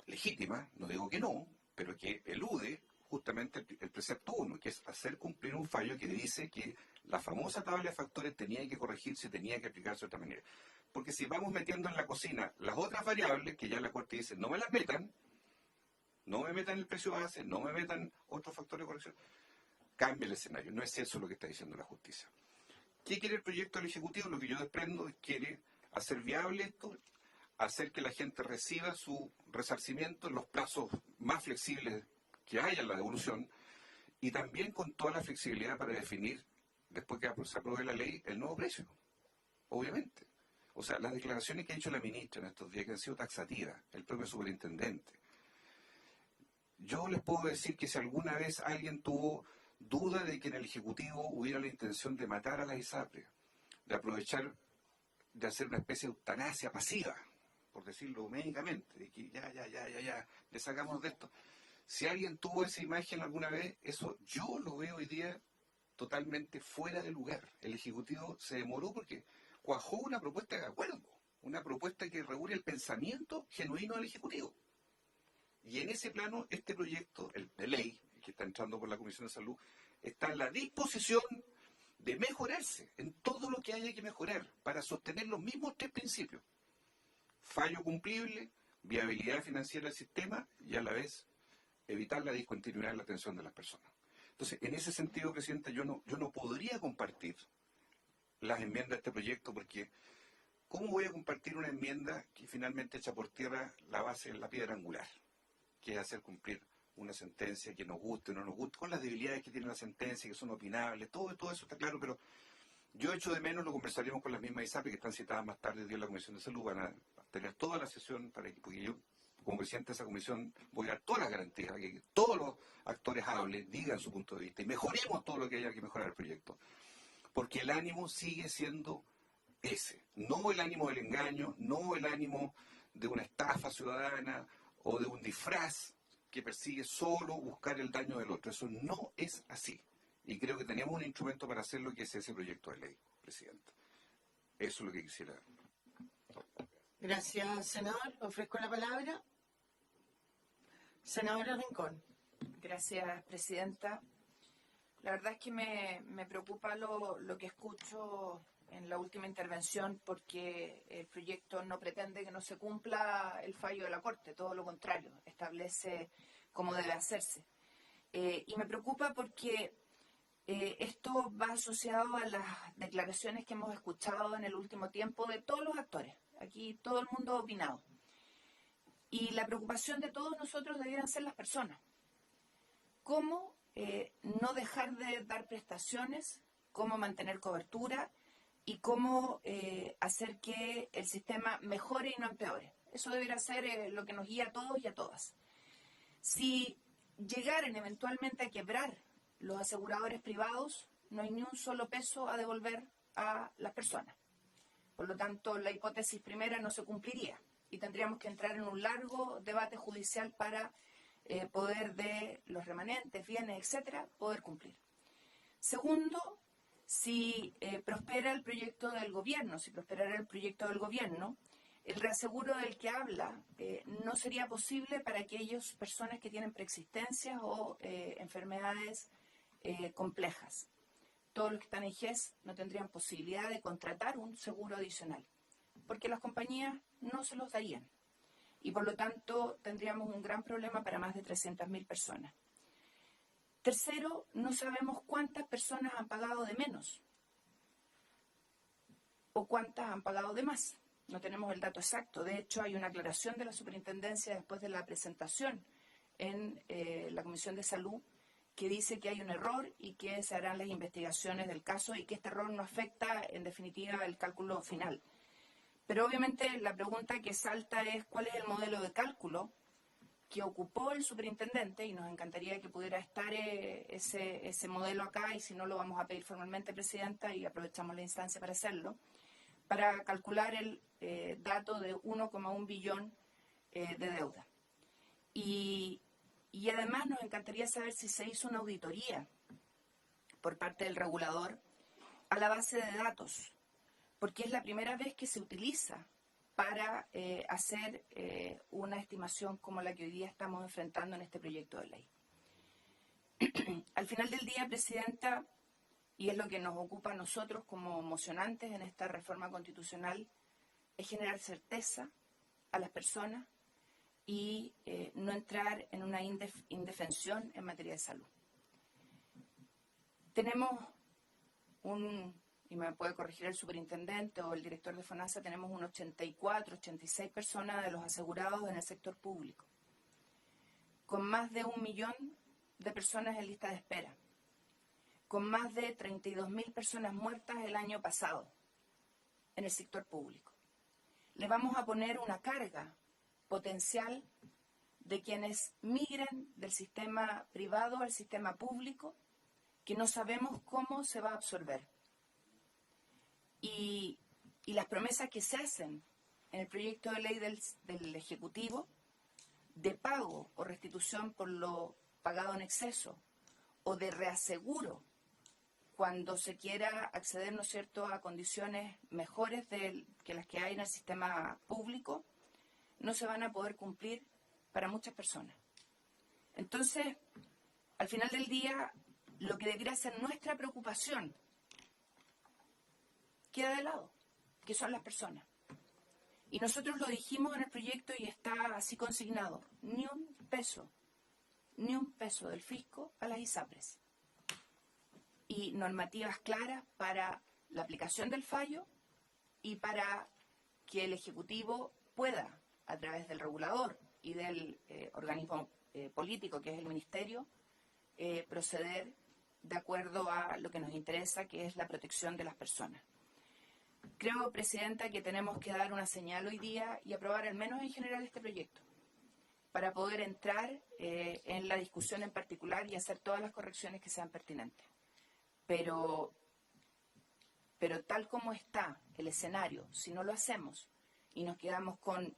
legítima, no digo que no, pero que elude justamente el precepto 1, que es hacer cumplir un fallo que dice que la famosa tabla de factores tenía que corregirse, tenía que aplicarse de otra manera. Porque si vamos metiendo en la cocina las otras variables, que ya la Corte dice, no me las metan, no me metan el precio base, no me metan otros factores de corrección, cambia el escenario. No es eso lo que está diciendo la justicia. ¿Qué quiere el proyecto del Ejecutivo? Lo que yo desprendo es que quiere hacer viable esto, hacer que la gente reciba su resarcimiento en los plazos más flexibles que haya en la devolución y también con toda la flexibilidad para definir, después que se apruebe la ley, el nuevo precio. Obviamente. O sea, las declaraciones que ha hecho la ministra en estos días que han sido taxativas, el propio superintendente. Yo les puedo decir que si alguna vez alguien tuvo duda de que en el Ejecutivo hubiera la intención de matar a las ISAPRES, de aprovechar, de hacer una especie de eutanasia pasiva, por decirlo médicamente, de que ya, le sacamos de esto. Si alguien tuvo esa imagen alguna vez, eso yo lo veo hoy día totalmente fuera de lugar. El Ejecutivo se demoró porque cuajó una propuesta de acuerdo, una propuesta que regule el pensamiento genuino del Ejecutivo. Y en ese plano, este proyecto, el de ley, que está entrando por la Comisión de Salud, está en la disposición de mejorarse en todo lo que haya que mejorar para sostener los mismos tres principios. Fallo cumplible, viabilidad financiera del sistema y a la vez evitar la discontinuidad en la atención de las personas. Entonces, en ese sentido, Presidenta, yo no podría compartir las enmiendas de este proyecto porque ¿cómo voy a compartir una enmienda que finalmente echa por tierra la base, la piedra angular, que es hacer cumplir una sentencia que nos guste o no nos guste, con las debilidades que tiene la sentencia, que son opinables, todo eso está claro, pero yo echo de menos, lo conversaremos con las mismas ISAPRE que están citadas más tarde en la Comisión de Salud, van a tener toda la sesión, porque yo, como presidente de esa comisión, voy a dar todas las garantías, que todos los actores hablen, digan su punto de vista y mejoremos todo lo que haya que mejorar el proyecto. Porque el ánimo sigue siendo ese, no el ánimo del engaño, no el ánimo de una estafa ciudadana o de un disfraz que persigue solo buscar el daño del otro. Eso no es así. Y creo que tenemos un instrumento para hacerlo, que es ese proyecto de ley, Presidenta. Eso es lo que quisiera. Gracias, senador. Ofrezco la palabra. Senadora Rincón. Gracias, Presidenta. La verdad es que me preocupa lo que escucho en la última intervención porque el proyecto no pretende que no se cumpla el fallo de la Corte, todo lo contrario, establece cómo debe hacerse. Y me preocupa porque esto va asociado a las declaraciones que hemos escuchado en el último tiempo de todos los actores. Aquí todo el mundo ha opinado. Y la preocupación de todos nosotros debieran ser las personas. ¿Cómo no dejar de dar prestaciones? ¿Cómo mantener cobertura? Y cómo hacer que el sistema mejore y no empeore. Eso debería ser lo que nos guía a todos y a todas. Si llegaran eventualmente a quebrar los aseguradores privados, no hay ni un solo peso a devolver a las personas. Por lo tanto, la hipótesis primera no se cumpliría y tendríamos que entrar en un largo debate judicial para poder de los remanentes, bienes, etcétera, poder cumplir. Segundo, si prospera el proyecto del gobierno, si prosperara el proyecto del gobierno, el reaseguro del que habla no sería posible para aquellas personas que tienen preexistencias o enfermedades complejas. Todos los que están en GES no tendrían posibilidad de contratar un seguro adicional, porque las compañías no se los darían. Y por lo tanto tendríamos un gran problema para más de 300.000 personas. Tercero, no sabemos cuántas personas han pagado de menos o cuántas han pagado de más. No tenemos el dato exacto. De hecho, hay una aclaración de la superintendencia después de la presentación en la Comisión de Salud que dice que hay un error y que se harán las investigaciones del caso y que este error no afecta en definitiva el cálculo final. Pero obviamente la pregunta que salta es cuál es el modelo de cálculo que ocupó el superintendente, y nos encantaría que pudiera estar ese modelo acá, y si no lo vamos a pedir formalmente, Presidenta, y aprovechamos la instancia para hacerlo, para calcular el dato de 1,1 billón de deuda. Y además nos encantaría saber si se hizo una auditoría por parte del regulador a la base de datos, porque es la primera vez que se utiliza para hacer una estimación como la que hoy día estamos enfrentando en este proyecto de ley. Al final del día, Presidenta, y es lo que nos ocupa a nosotros como mocionantes en esta reforma constitucional, es generar certeza a las personas y no entrar en una indefensión en materia de salud. Tenemos y me puede corregir el superintendente o el director de FONASA, tenemos un 84, 86 personas de los asegurados en el sector público, con más de 1 millón de personas en lista de espera, con más de 32.000 personas muertas el año pasado en el sector público. Le vamos a poner una carga potencial de quienes migren del sistema privado al sistema público, que no sabemos cómo se va a absorber. Y las promesas que se hacen en el proyecto de ley del Ejecutivo de pago o restitución por lo pagado en exceso o de reaseguro cuando se quiera acceder, ¿no es cierto?, a condiciones mejores que las que hay en el sistema público, no se van a poder cumplir para muchas personas. Entonces, al final del día, lo que debería ser nuestra preocupación queda de lado, que son las personas. Y nosotros lo dijimos en el proyecto y está así consignado: ni un peso del fisco a las ISAPRES. Y normativas claras para la aplicación del fallo y para que el Ejecutivo pueda, a través del regulador y del organismo político, que es el Ministerio, proceder de acuerdo a lo que nos interesa, que es la protección de las personas. Creo, Presidenta, que tenemos que dar una señal hoy día y aprobar al menos en general este proyecto para poder entrar en la discusión en particular y hacer todas las correcciones que sean pertinentes. Pero tal como está el escenario, si no lo hacemos y nos quedamos con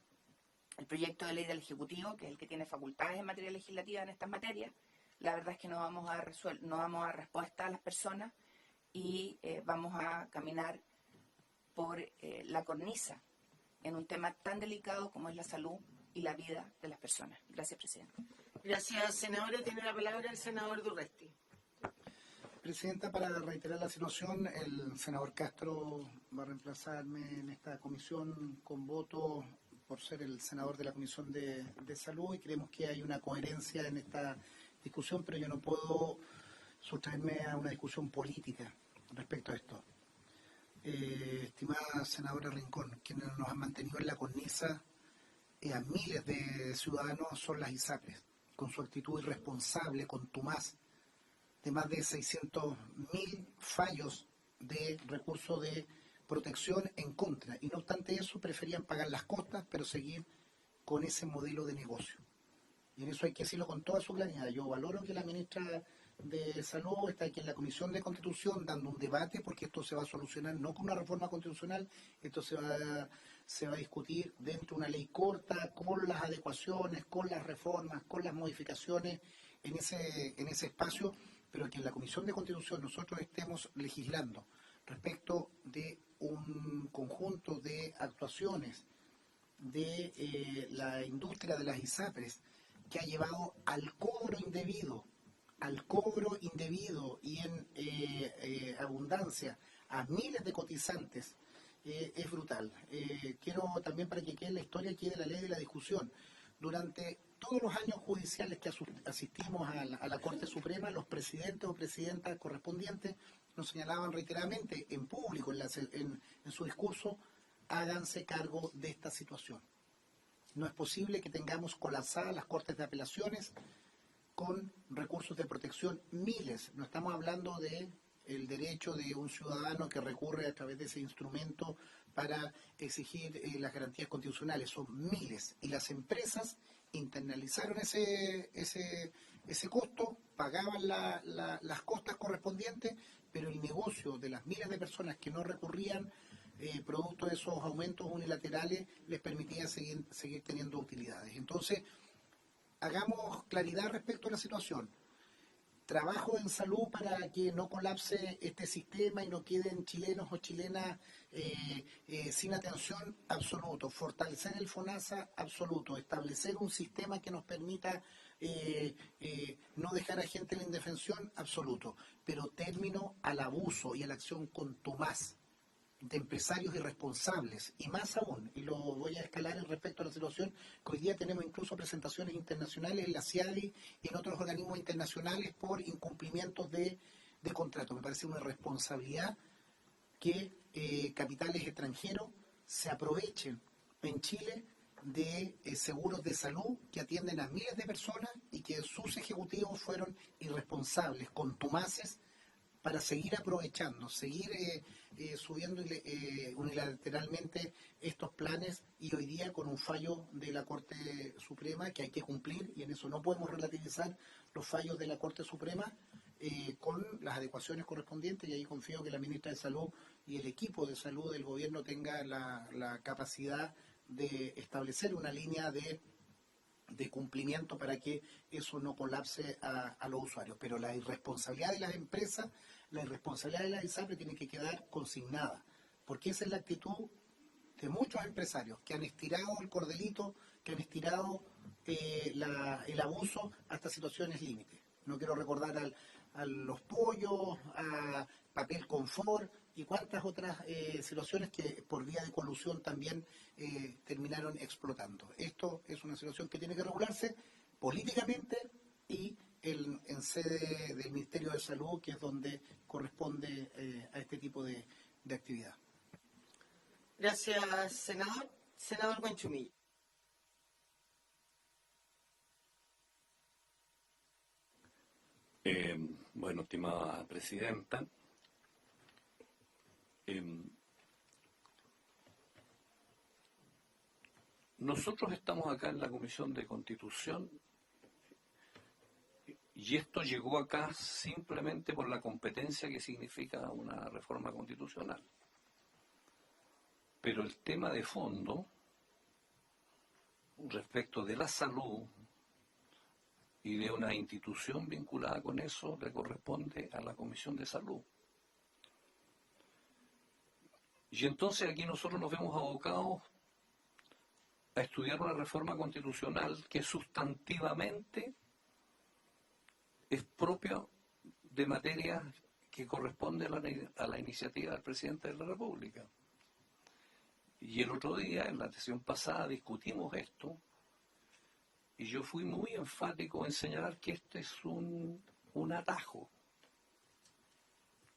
el proyecto de ley del Ejecutivo, que es el que tiene facultades en materia legislativa en estas materias, la verdad es que no vamos a dar respuesta a las personas y vamos a caminar por la cornisa en un tema tan delicado como es la salud y la vida de las personas. Gracias, Presidenta. Gracias, senadora. Tiene la palabra el senador Durresti. Presidenta, para reiterar la situación, el senador Castro va a reemplazarme en esta comisión con voto por ser el senador de la Comisión de Salud, y creemos que hay una coherencia en esta discusión, pero yo no puedo sustraerme a una discusión política respecto a esto. Estimada senadora Rincón, quienes nos han mantenido en la cornisa a miles de ciudadanos son las ISAPRES, con su actitud irresponsable, contumaz, de más de 600.000 fallos de recursos de protección en contra. Y no obstante eso, preferían pagar las costas, pero seguir con ese modelo de negocio. Y en eso hay que decirlo con toda su claridad. Yo valoro que la ministra de Salud está aquí en la Comisión de Constitución dando un debate, porque esto se va a solucionar no con una reforma constitucional, esto se va a discutir dentro de una ley corta, con las adecuaciones, con las reformas, con las modificaciones en ese espacio, pero que en la Comisión de Constitución nosotros estemos legislando respecto de un conjunto de actuaciones de la industria de las ISAPRES que ha llevado al cobro indebido y en abundancia a miles de cotizantes, es brutal. Quiero también, para que quede en la historia, quede la ley de la discusión. Durante todos los años judiciales que asistimos a la Corte Suprema, los presidentes o presidentas correspondientes nos señalaban reiteradamente en público, en su discurso: háganse cargo de esta situación. No es posible que tengamos colapsadas las Cortes de Apelaciones con recursos de protección, miles. No estamos hablando de el derecho de un ciudadano que recurre a través de ese instrumento para exigir las garantías constitucionales. Son miles. Y las empresas internalizaron ese costo, pagaban las costas correspondientes, pero el negocio de las miles de personas que no recurrían producto de esos aumentos unilaterales les permitía seguir teniendo utilidades. Entonces, hagamos claridad respecto a la situación. Trabajo en salud para que no colapse este sistema y no queden chilenos o chilenas sin atención, absoluto. Fortalecer el FONASA, absoluto. Establecer un sistema que nos permita no dejar a gente en la indefensión, absoluto. Pero término al abuso y a la acción contumaz de empresarios irresponsables, y más aún, y lo voy a escalar en respecto a la situación, que hoy día tenemos incluso presentaciones internacionales en la CIALI y en otros organismos internacionales por incumplimientos de contrato. Me parece una irresponsabilidad que capitales extranjeros se aprovechen en Chile de seguros de salud que atienden a miles de personas y que sus ejecutivos fueron irresponsables, contumaces, para seguir aprovechando, seguir subiendo unilateralmente estos planes, y hoy día con un fallo de la Corte Suprema que hay que cumplir, y en eso no podemos relativizar los fallos de la Corte Suprema con las adecuaciones correspondientes, y ahí confío que la ministra de Salud y el equipo de salud del gobierno tenga la capacidad de establecer una línea de cumplimiento para que eso no colapse a los usuarios. Pero la irresponsabilidad de las empresas, la irresponsabilidad de las ISAPRE tiene que quedar consignada, porque esa es la actitud de muchos empresarios que han estirado el cordelito, que han estirado el abuso hasta situaciones límites. No quiero recordar a los pollos, a papel confort y cuántas otras situaciones que por vía de colusión también terminaron explotando. Esto es una situación que tiene que regularse políticamente y en sede del Ministerio de Salud, que es donde corresponde a este tipo de actividad. Gracias, senador. Senador Buenchumilla. Bueno, estimada presidenta, nosotros estamos acá en la Comisión de Constitución y esto llegó acá simplemente por la competencia que significa una reforma constitucional. Pero el tema de fondo, respecto de la salud y de una institución vinculada con eso, le corresponde a la Comisión de Salud. Y entonces aquí nosotros nos vemos abocados a estudiar una reforma constitucional que sustantivamente es propia de materia que corresponde a la iniciativa del presidente de la República. Y el otro día, en la sesión pasada, discutimos esto, y yo fui muy enfático en señalar que este es un atajo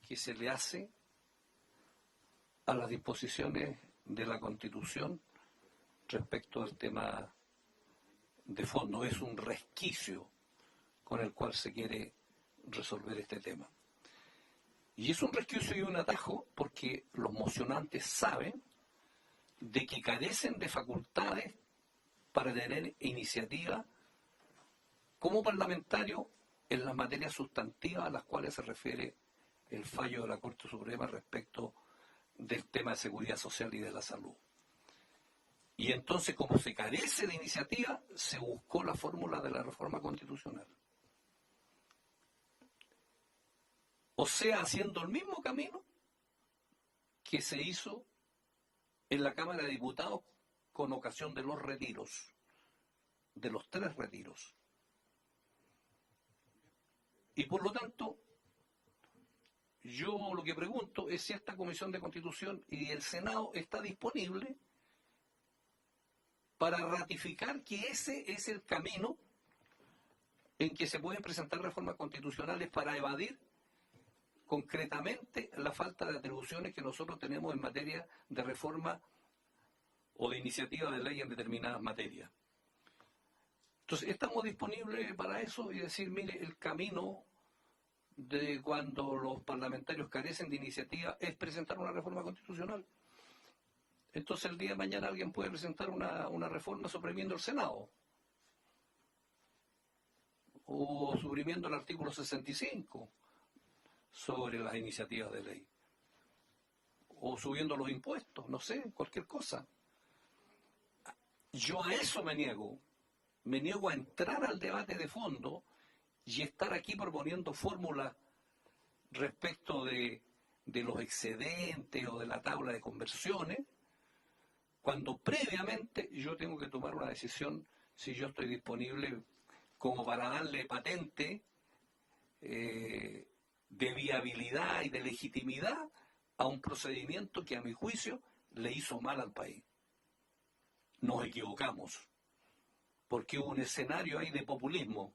que se le hace a las disposiciones de la Constitución respecto al tema de fondo. Es un resquicio con el cual se quiere resolver este tema. Y es un resquicio y un atajo porque los mocionantes saben de que carecen de facultades para tener iniciativa como parlamentario en las materias sustantivas a las cuales se refiere el fallo de la Corte Suprema respecto del tema de seguridad social y de la salud. Y entonces, como se carece de iniciativa, se buscó la fórmula de la reforma constitucional. O sea, haciendo el mismo camino que se hizo en la Cámara de Diputados con ocasión de los retiros, de los 3 retiros. Y por lo tanto, yo lo que pregunto es si esta Comisión de Constitución y el Senado está disponible para ratificar que ese es el camino en que se pueden presentar reformas constitucionales para evadir concretamente la falta de atribuciones que nosotros tenemos en materia de reforma o de iniciativa de ley en determinadas materias. Entonces, estamos disponibles para eso y decir, mire, el camino de cuando los parlamentarios carecen de iniciativa es presentar una reforma constitucional. Entonces, el día de mañana alguien puede presentar una reforma suprimiendo el Senado o suprimiendo el artículo 65 sobre las iniciativas de ley o subiendo los impuestos, no sé, cualquier cosa. Yo a eso me niego a entrar al debate de fondo y estar aquí proponiendo fórmulas respecto de los excedentes o de la tabla de conversiones, cuando previamente yo tengo que tomar una decisión si yo estoy disponible como para darle patente de viabilidad y de legitimidad a un procedimiento que a mi juicio le hizo mal al país. Nos equivocamos, porque hubo un escenario ahí de populismo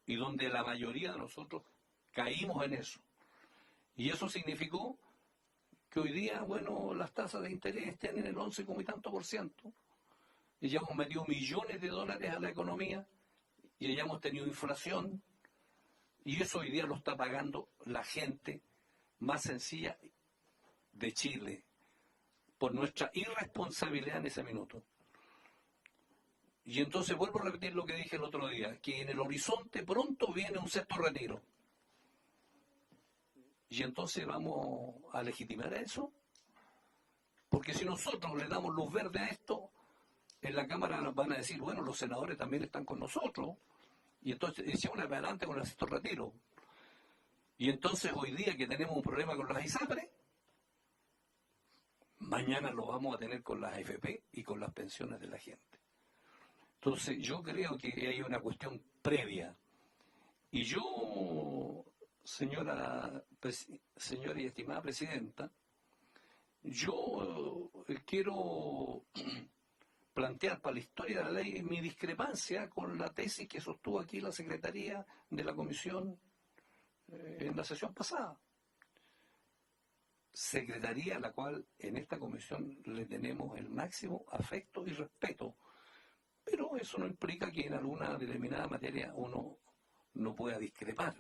y donde la mayoría de nosotros caímos en eso. Y eso significó que hoy día, bueno, las tasas de interés están en el 11 y tanto %, y ya hemos metido millones de dólares a la economía, y ya hemos tenido inflación, y eso hoy día lo está pagando la gente más sencilla de Chile, por nuestra irresponsabilidad en ese minuto. Y entonces vuelvo a repetir lo que dije el otro día, que en el horizonte pronto viene un sexto retiro. Y entonces vamos a legitimar eso, porque si nosotros le damos luz verde a esto, en la Cámara nos van a decir, bueno, los senadores también están con nosotros, y entonces echemos para adelante con el sexto retiro. Y entonces hoy día que tenemos un problema con las ISAPRES, mañana lo vamos a tener con las AFP y con las pensiones de la gente. Entonces yo creo que hay una cuestión previa. Y yo, señora y estimada presidenta, yo quiero plantear para la historia de la ley mi discrepancia con la tesis que sostuvo aquí la Secretaría de la Comisión en la sesión pasada. Secretaría a la cual en esta comisión le tenemos el máximo afecto y respeto, pero eso no implica que en alguna determinada materia uno no pueda discrepar,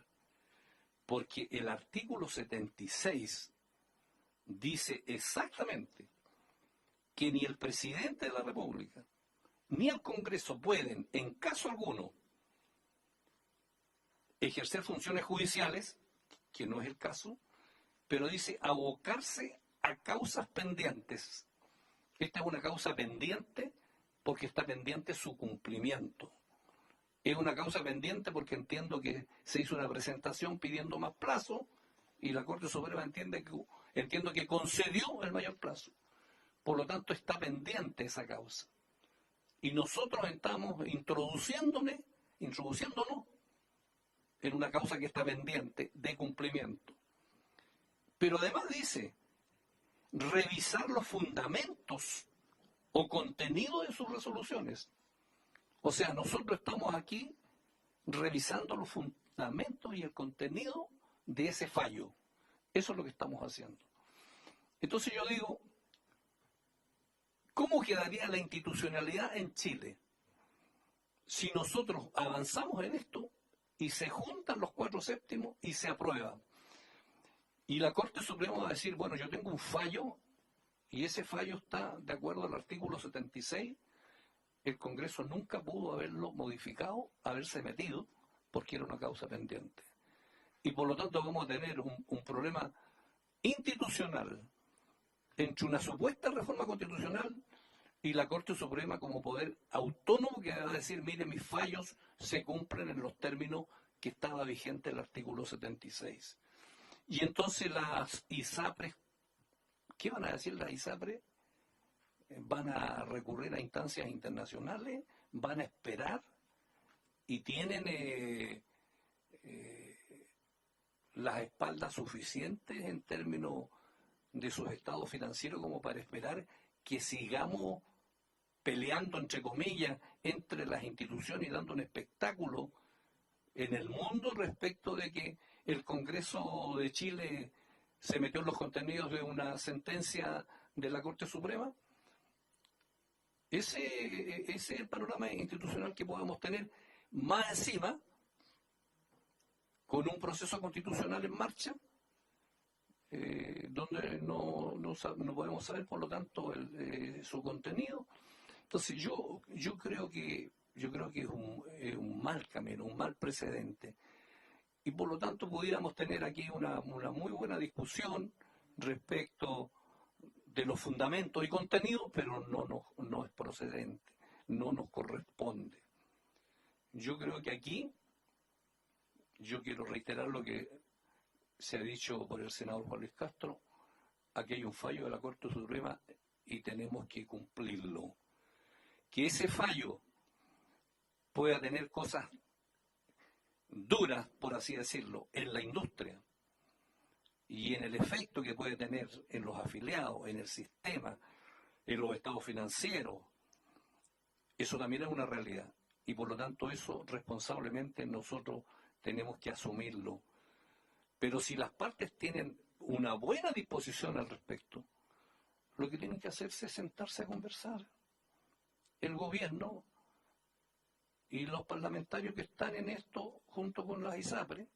porque el artículo 76 dice exactamente que ni el presidente de la República ni el Congreso pueden, en caso alguno, ejercer funciones judiciales, que no es el caso, pero dice abocarse a causas pendientes. Esta es una causa pendiente porque está pendiente su cumplimiento. Es una causa pendiente porque entiendo que se hizo una presentación pidiendo más plazo y la Corte Suprema entiendo que concedió el mayor plazo. Por lo tanto, está pendiente esa causa. Y nosotros estamos introduciéndonos en una causa que está pendiente de cumplimiento. Pero además dice, revisar los fundamentos o contenido de sus resoluciones. O sea, nosotros estamos aquí revisando los fundamentos y el contenido de ese fallo. Eso es lo que estamos haciendo. Entonces yo digo, ¿cómo quedaría la institucionalidad en Chile si nosotros avanzamos en esto y se juntan los 4/7 y se aprueban? Y la Corte Suprema va a decir, bueno, yo tengo un fallo y ese fallo está de acuerdo al artículo 76. El Congreso nunca pudo haberlo modificado, haberse metido, porque era una causa pendiente. Y por lo tanto vamos a tener un problema institucional entre una supuesta reforma constitucional y la Corte Suprema como poder autónomo que va a decir, mire, mis fallos se cumplen en los términos que estaba vigente el artículo 76. Y entonces las ISAPRES, ¿qué van a decir las ISAPRES? ¿Van a recurrir a instancias internacionales? ¿Van a esperar? ¿Y tienen las espaldas suficientes en términos de sus estados financieros como para esperar que sigamos peleando, entre comillas, entre las instituciones y dando un espectáculo en el mundo respecto de que el Congreso de Chile se metió en los contenidos de una sentencia de la Corte Suprema? Ese es el panorama institucional que podemos tener, más encima, con un proceso constitucional en marcha, donde no podemos saber, por lo tanto, su contenido. Entonces yo creo que es un mal camino, un mal precedente. Y por lo tanto pudiéramos tener aquí una muy buena discusión respecto de los fundamentos y contenidos, pero no es procedente, no nos corresponde. Yo creo que aquí, yo quiero reiterar lo que se ha dicho por el senador Juan Luis Castro, aquí hay un fallo de la Corte Suprema y tenemos que cumplirlo. Que ese fallo pueda tener cosas duras, por así decirlo, en la industria y en el efecto que puede tener en los afiliados, en el sistema, en los estados financieros, eso también es una realidad. Y por lo tanto eso responsablemente nosotros tenemos que asumirlo. Pero si las partes tienen una buena disposición al respecto, lo que tienen que hacerse es sentarse a conversar. El gobierno y los parlamentarios que están en esto junto con las ISAPRE,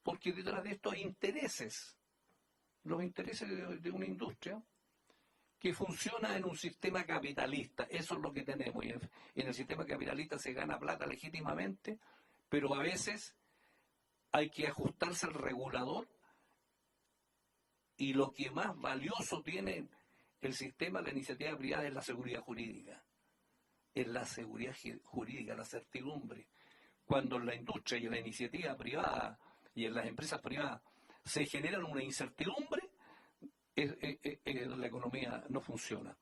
porque detrás de esto hay intereses, los intereses de una industria que funciona en un sistema capitalista. Eso es lo que tenemos. Y en el sistema capitalista se gana plata legítimamente, pero a veces hay que ajustarse al regulador, y lo que más valioso tiene el sistema de la iniciativa privada es la seguridad jurídica. Es la seguridad jurídica, la certidumbre. Cuando en la industria y en la iniciativa privada y en las empresas privadas se genera una incertidumbre, la economía no funciona.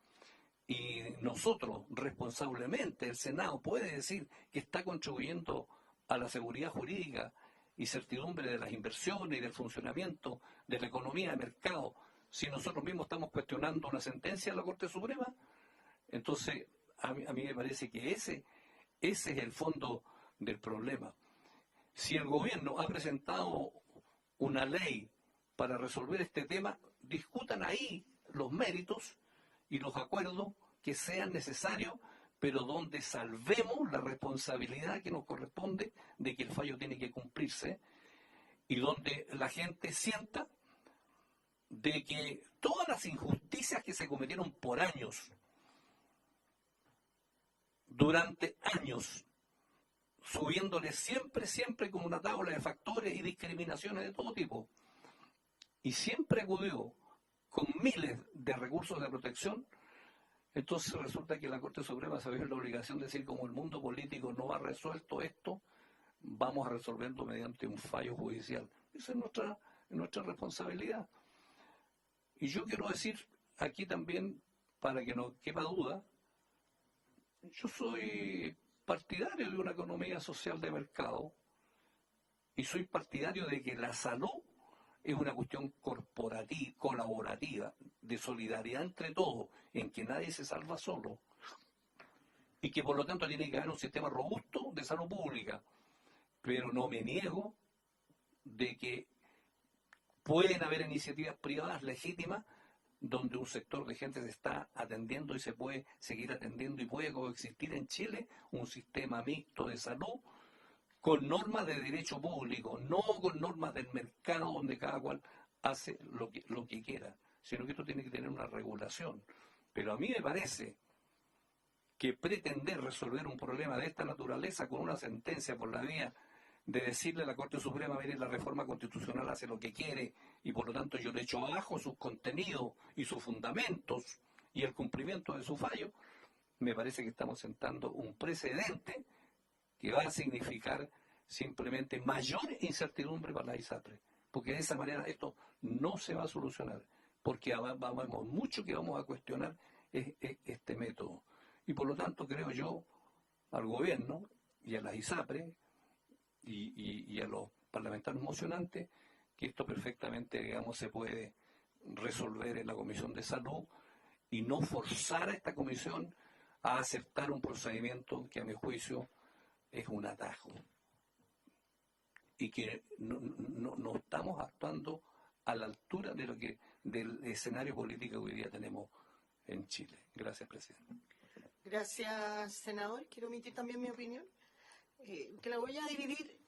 Y nosotros, responsablemente, el Senado puede decir que está contribuyendo a la seguridad jurídica y certidumbre de las inversiones y del funcionamiento de la economía de mercado, si nosotros mismos estamos cuestionando una sentencia de la Corte Suprema. Entonces, a mí me parece que ese es el fondo del problema. Si el gobierno ha presentado una ley para resolver este tema, discutan ahí los méritos y los acuerdos que sean necesarios, pero donde salvemos la responsabilidad que nos corresponde de que el fallo tiene que cumplirse, y donde la gente sienta de que todas las injusticias que se cometieron por años, durante años, subiéndole siempre como una tabla de factores y discriminaciones de todo tipo, y siempre acudió con miles de recursos de protección. Entonces resulta que la Corte Suprema se ve en la obligación de decir, como el mundo político no ha resuelto esto, vamos a resolverlo mediante un fallo judicial. Esa es nuestra responsabilidad. Y yo quiero decir aquí también, para que no quepa duda, yo soy partidario de una economía social de mercado y soy partidario de que la salud es una cuestión corporativa, colaborativa, de solidaridad entre todos, en que nadie se salva solo, y que por lo tanto tiene que haber un sistema robusto de salud pública. Pero no me niego de que pueden haber iniciativas privadas legítimas donde un sector de gente se está atendiendo y se puede seguir atendiendo, y puede coexistir en Chile un sistema mixto de salud con normas de derecho público, no con normas del mercado donde cada cual hace lo que quiera, sino que esto tiene que tener una regulación. Pero a mí me parece que pretender resolver un problema de esta naturaleza con una sentencia por la vía de decirle a la Corte Suprema, mire, la reforma constitucional hace lo que quiere y por lo tanto yo le echo abajo sus contenidos y sus fundamentos y el cumplimiento de su fallo, me parece que estamos sentando un precedente que va a significar simplemente mayor incertidumbre para la ISAPRE, porque de esa manera esto no se va a solucionar, porque vamos mucho que vamos a cuestionar este método. Y por lo tanto creo yo al gobierno y a las ISAPRE y a los parlamentarios mocionantes que esto perfectamente, digamos, se puede resolver en la Comisión de Salud y no forzar a esta comisión a aceptar un procedimiento que a mi juicio es un atajo y que no estamos actuando a la altura del escenario político que hoy día tenemos en Chile. Gracias, presidente. Gracias, senador. Quiero emitir también mi opinión, que la voy a dividir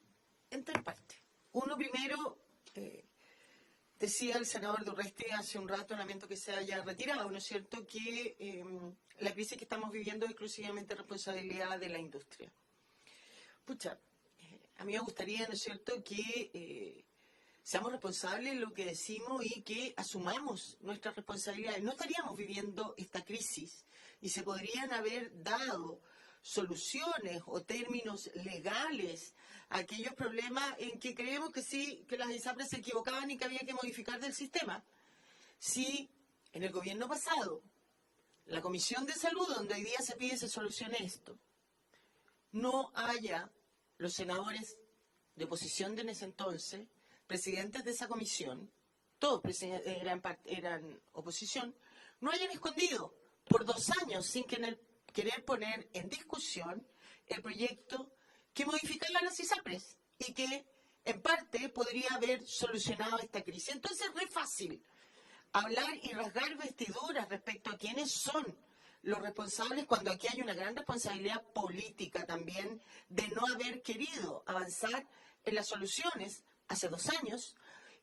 en tres partes. Uno, primero, decía el senador Durresti hace un rato, lamento que se haya retirado, ¿no es cierto?, que la crisis que estamos viviendo es exclusivamente responsabilidad de la industria. Pucha, a mí me gustaría, ¿no es cierto?, que seamos responsables de lo que decimos y que asumamos nuestras responsabilidades. No estaríamos viviendo esta crisis y se podrían haber dado soluciones o términos legales a aquellos problemas en que creemos que sí, que las ISAPRES se equivocaban y que había que modificar del sistema. Si en el gobierno pasado, la Comisión de Salud, donde hoy día se pide se solucione esto, no haya los senadores de oposición de en ese entonces, presidentes de esa comisión, todos eran oposición, no hayan escondido por 2 años sin querer poner en discusión el proyecto que modificara las ISAPRES y que en parte podría haber solucionado esta crisis. Entonces es re fácil hablar y rasgar vestiduras respecto a quiénes son los responsables cuando aquí hay una gran responsabilidad política también de no haber querido avanzar en las soluciones hace 2 años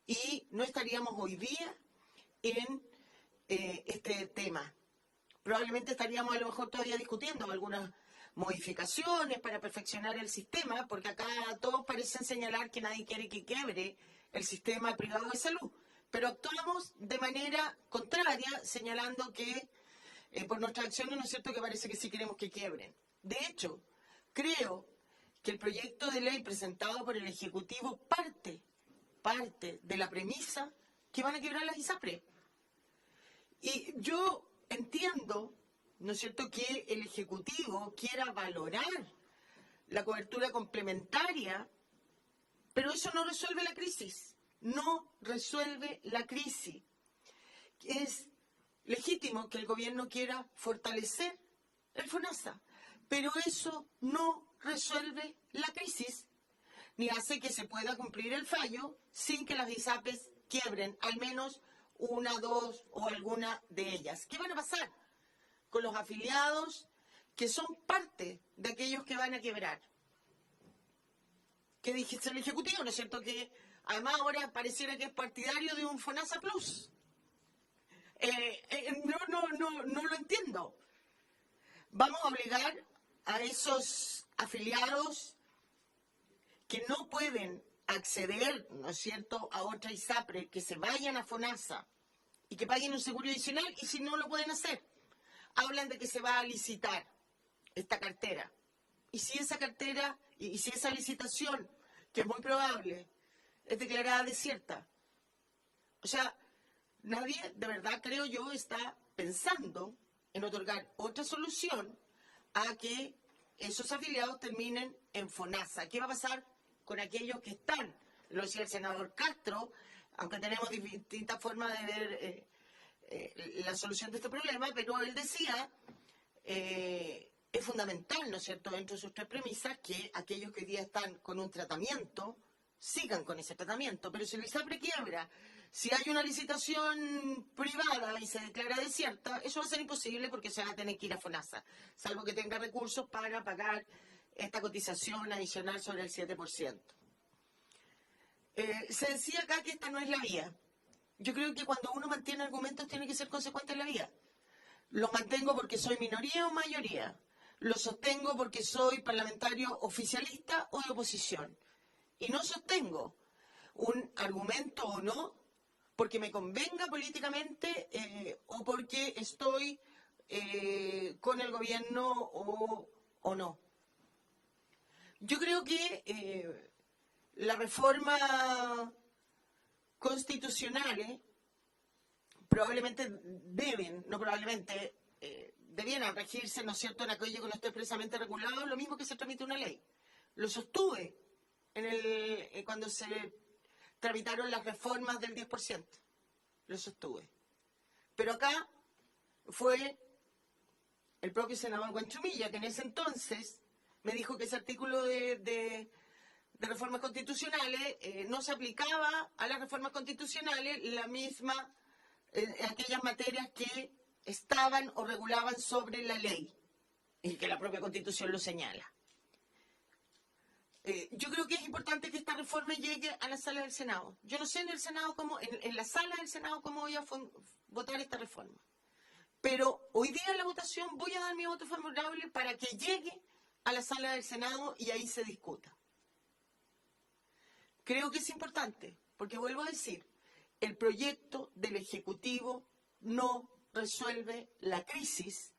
y no estaríamos hoy día en este tema. Probablemente estaríamos a lo mejor todavía discutiendo algunas modificaciones para perfeccionar el sistema, porque acá todos parecen señalar que nadie quiere que quiebre el sistema privado de salud, pero actuamos de manera contraria, señalando que por nuestras acciones no es cierto que parece que sí queremos que quiebren. De hecho, creo que el proyecto de ley presentado por el Ejecutivo parte de la premisa que van a quebrar las ISAPRES. Y yo entiendo, ¿no es cierto?, que el Ejecutivo quiera valorar la cobertura complementaria, pero eso no resuelve la crisis. No resuelve la crisis. Es legítimo que el gobierno quiera fortalecer el FONASA, pero eso no resuelve la crisis, ni hace que se pueda cumplir el fallo sin que las ISAPRES quiebren, al menos 1, 2 o alguna de ellas. ¿Qué van a pasar con los afiliados que son parte de aquellos que van a quebrar? ¿Qué dijiste el Ejecutivo? ¿No es cierto que además ahora pareciera que es partidario de un FONASA Plus? No lo entiendo. Vamos a obligar a esos afiliados que no pueden acceder, ¿no es cierto?, a otra ISAPRE, que se vayan a FONASA y que paguen un seguro adicional, y si no lo pueden hacer, hablan de que se va a licitar esta cartera. Y si esa cartera, y si esa licitación, que es muy probable, es declarada desierta. O sea, nadie, de verdad, creo yo, está pensando en otorgar otra solución a que esos afiliados terminen en FONASA. ¿Qué va a pasar con aquellos que están? Lo decía el senador Castro, aunque tenemos distintas formas de ver la solución de este problema, pero él decía, es fundamental, ¿no es cierto?, dentro de sus 3 premisas, que aquellos que hoy día están con un tratamiento sigan con ese tratamiento. Pero si la ISAPRE quiebra, si hay una licitación privada y se declara desierta, eso va a ser imposible porque se va a tener que ir a FONASA, salvo que tenga recursos para pagar esta cotización adicional sobre el 7%. Se decía acá que esta no es la vía. Yo creo que cuando uno mantiene argumentos tiene que ser consecuente en la vía. Los mantengo porque soy minoría o mayoría. Los sostengo porque soy parlamentario oficialista o de oposición. Y no sostengo un argumento o no porque me convenga políticamente o porque estoy con el gobierno o no. Yo creo que la reforma constitucional probablemente debieran regirse, ¿no es cierto?, en aquello que no esté expresamente regulado, lo mismo que se tramite una ley. Lo sostuve cuando se tramitaron las reformas del 10%. Lo sostuve. Pero acá fue el propio senador Guanchumilla, que en ese entonces me dijo que ese artículo de reformas constitucionales no se aplicaba a las reformas constitucionales la misma, aquellas materias que estaban o regulaban sobre la ley. y que la propia Constitución lo señala. Yo creo que es importante que esta reforma llegue a la sala del Senado. Yo no sé en el Senado cómo, en la sala del Senado cómo voy a votar esta reforma. Pero hoy día en la votación voy a dar mi voto favorable para que llegue a la sala del Senado y ahí se discuta. Creo que es importante, porque vuelvo a decir, el proyecto del Ejecutivo no resuelve la crisis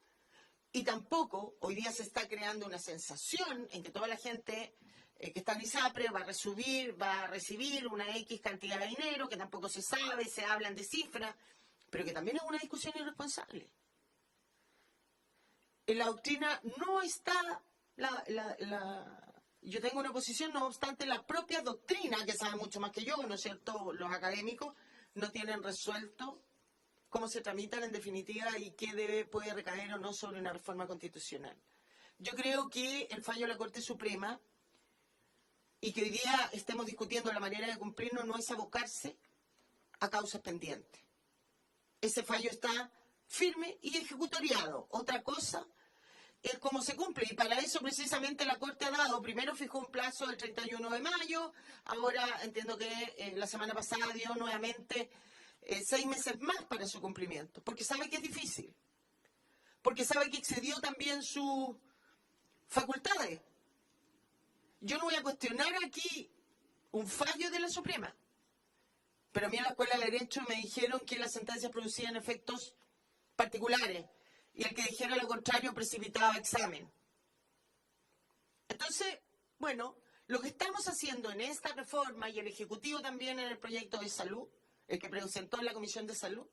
y tampoco hoy día se está creando una sensación en que toda la gente que está en ISAPRE va a recibir una X cantidad de dinero, que tampoco se sabe, se hablan de cifras, pero que también es una discusión irresponsable. En la doctrina no está yo tengo una posición, no obstante la propia doctrina, que sabe mucho más que yo, ¿no es cierto? Los académicos no tienen resuelto cómo se tramitan en definitiva y qué puede recaer o no sobre una reforma constitucional. Yo creo que el fallo de la Corte Suprema y que hoy día estemos discutiendo la manera de cumplirlo no es abocarse a causas pendientes. Ese fallo está firme y ejecutoriado. Otra cosa es cómo se cumple, y para eso precisamente la Corte ha dado, primero fijó un plazo del 31 de mayo, ahora entiendo que la semana pasada dio nuevamente 6 meses más para su cumplimiento, porque sabe que es difícil, porque sabe que excedió también sus facultades. Yo no voy a cuestionar aquí un fallo de la Suprema, pero a mí en la Escuela de Derecho me dijeron que las sentencias producían efectos particulares, y el que dijera lo contrario precipitaba examen. Entonces, bueno, lo que estamos haciendo en esta reforma, y el Ejecutivo también en el proyecto de salud, el que presentó en la Comisión de Salud,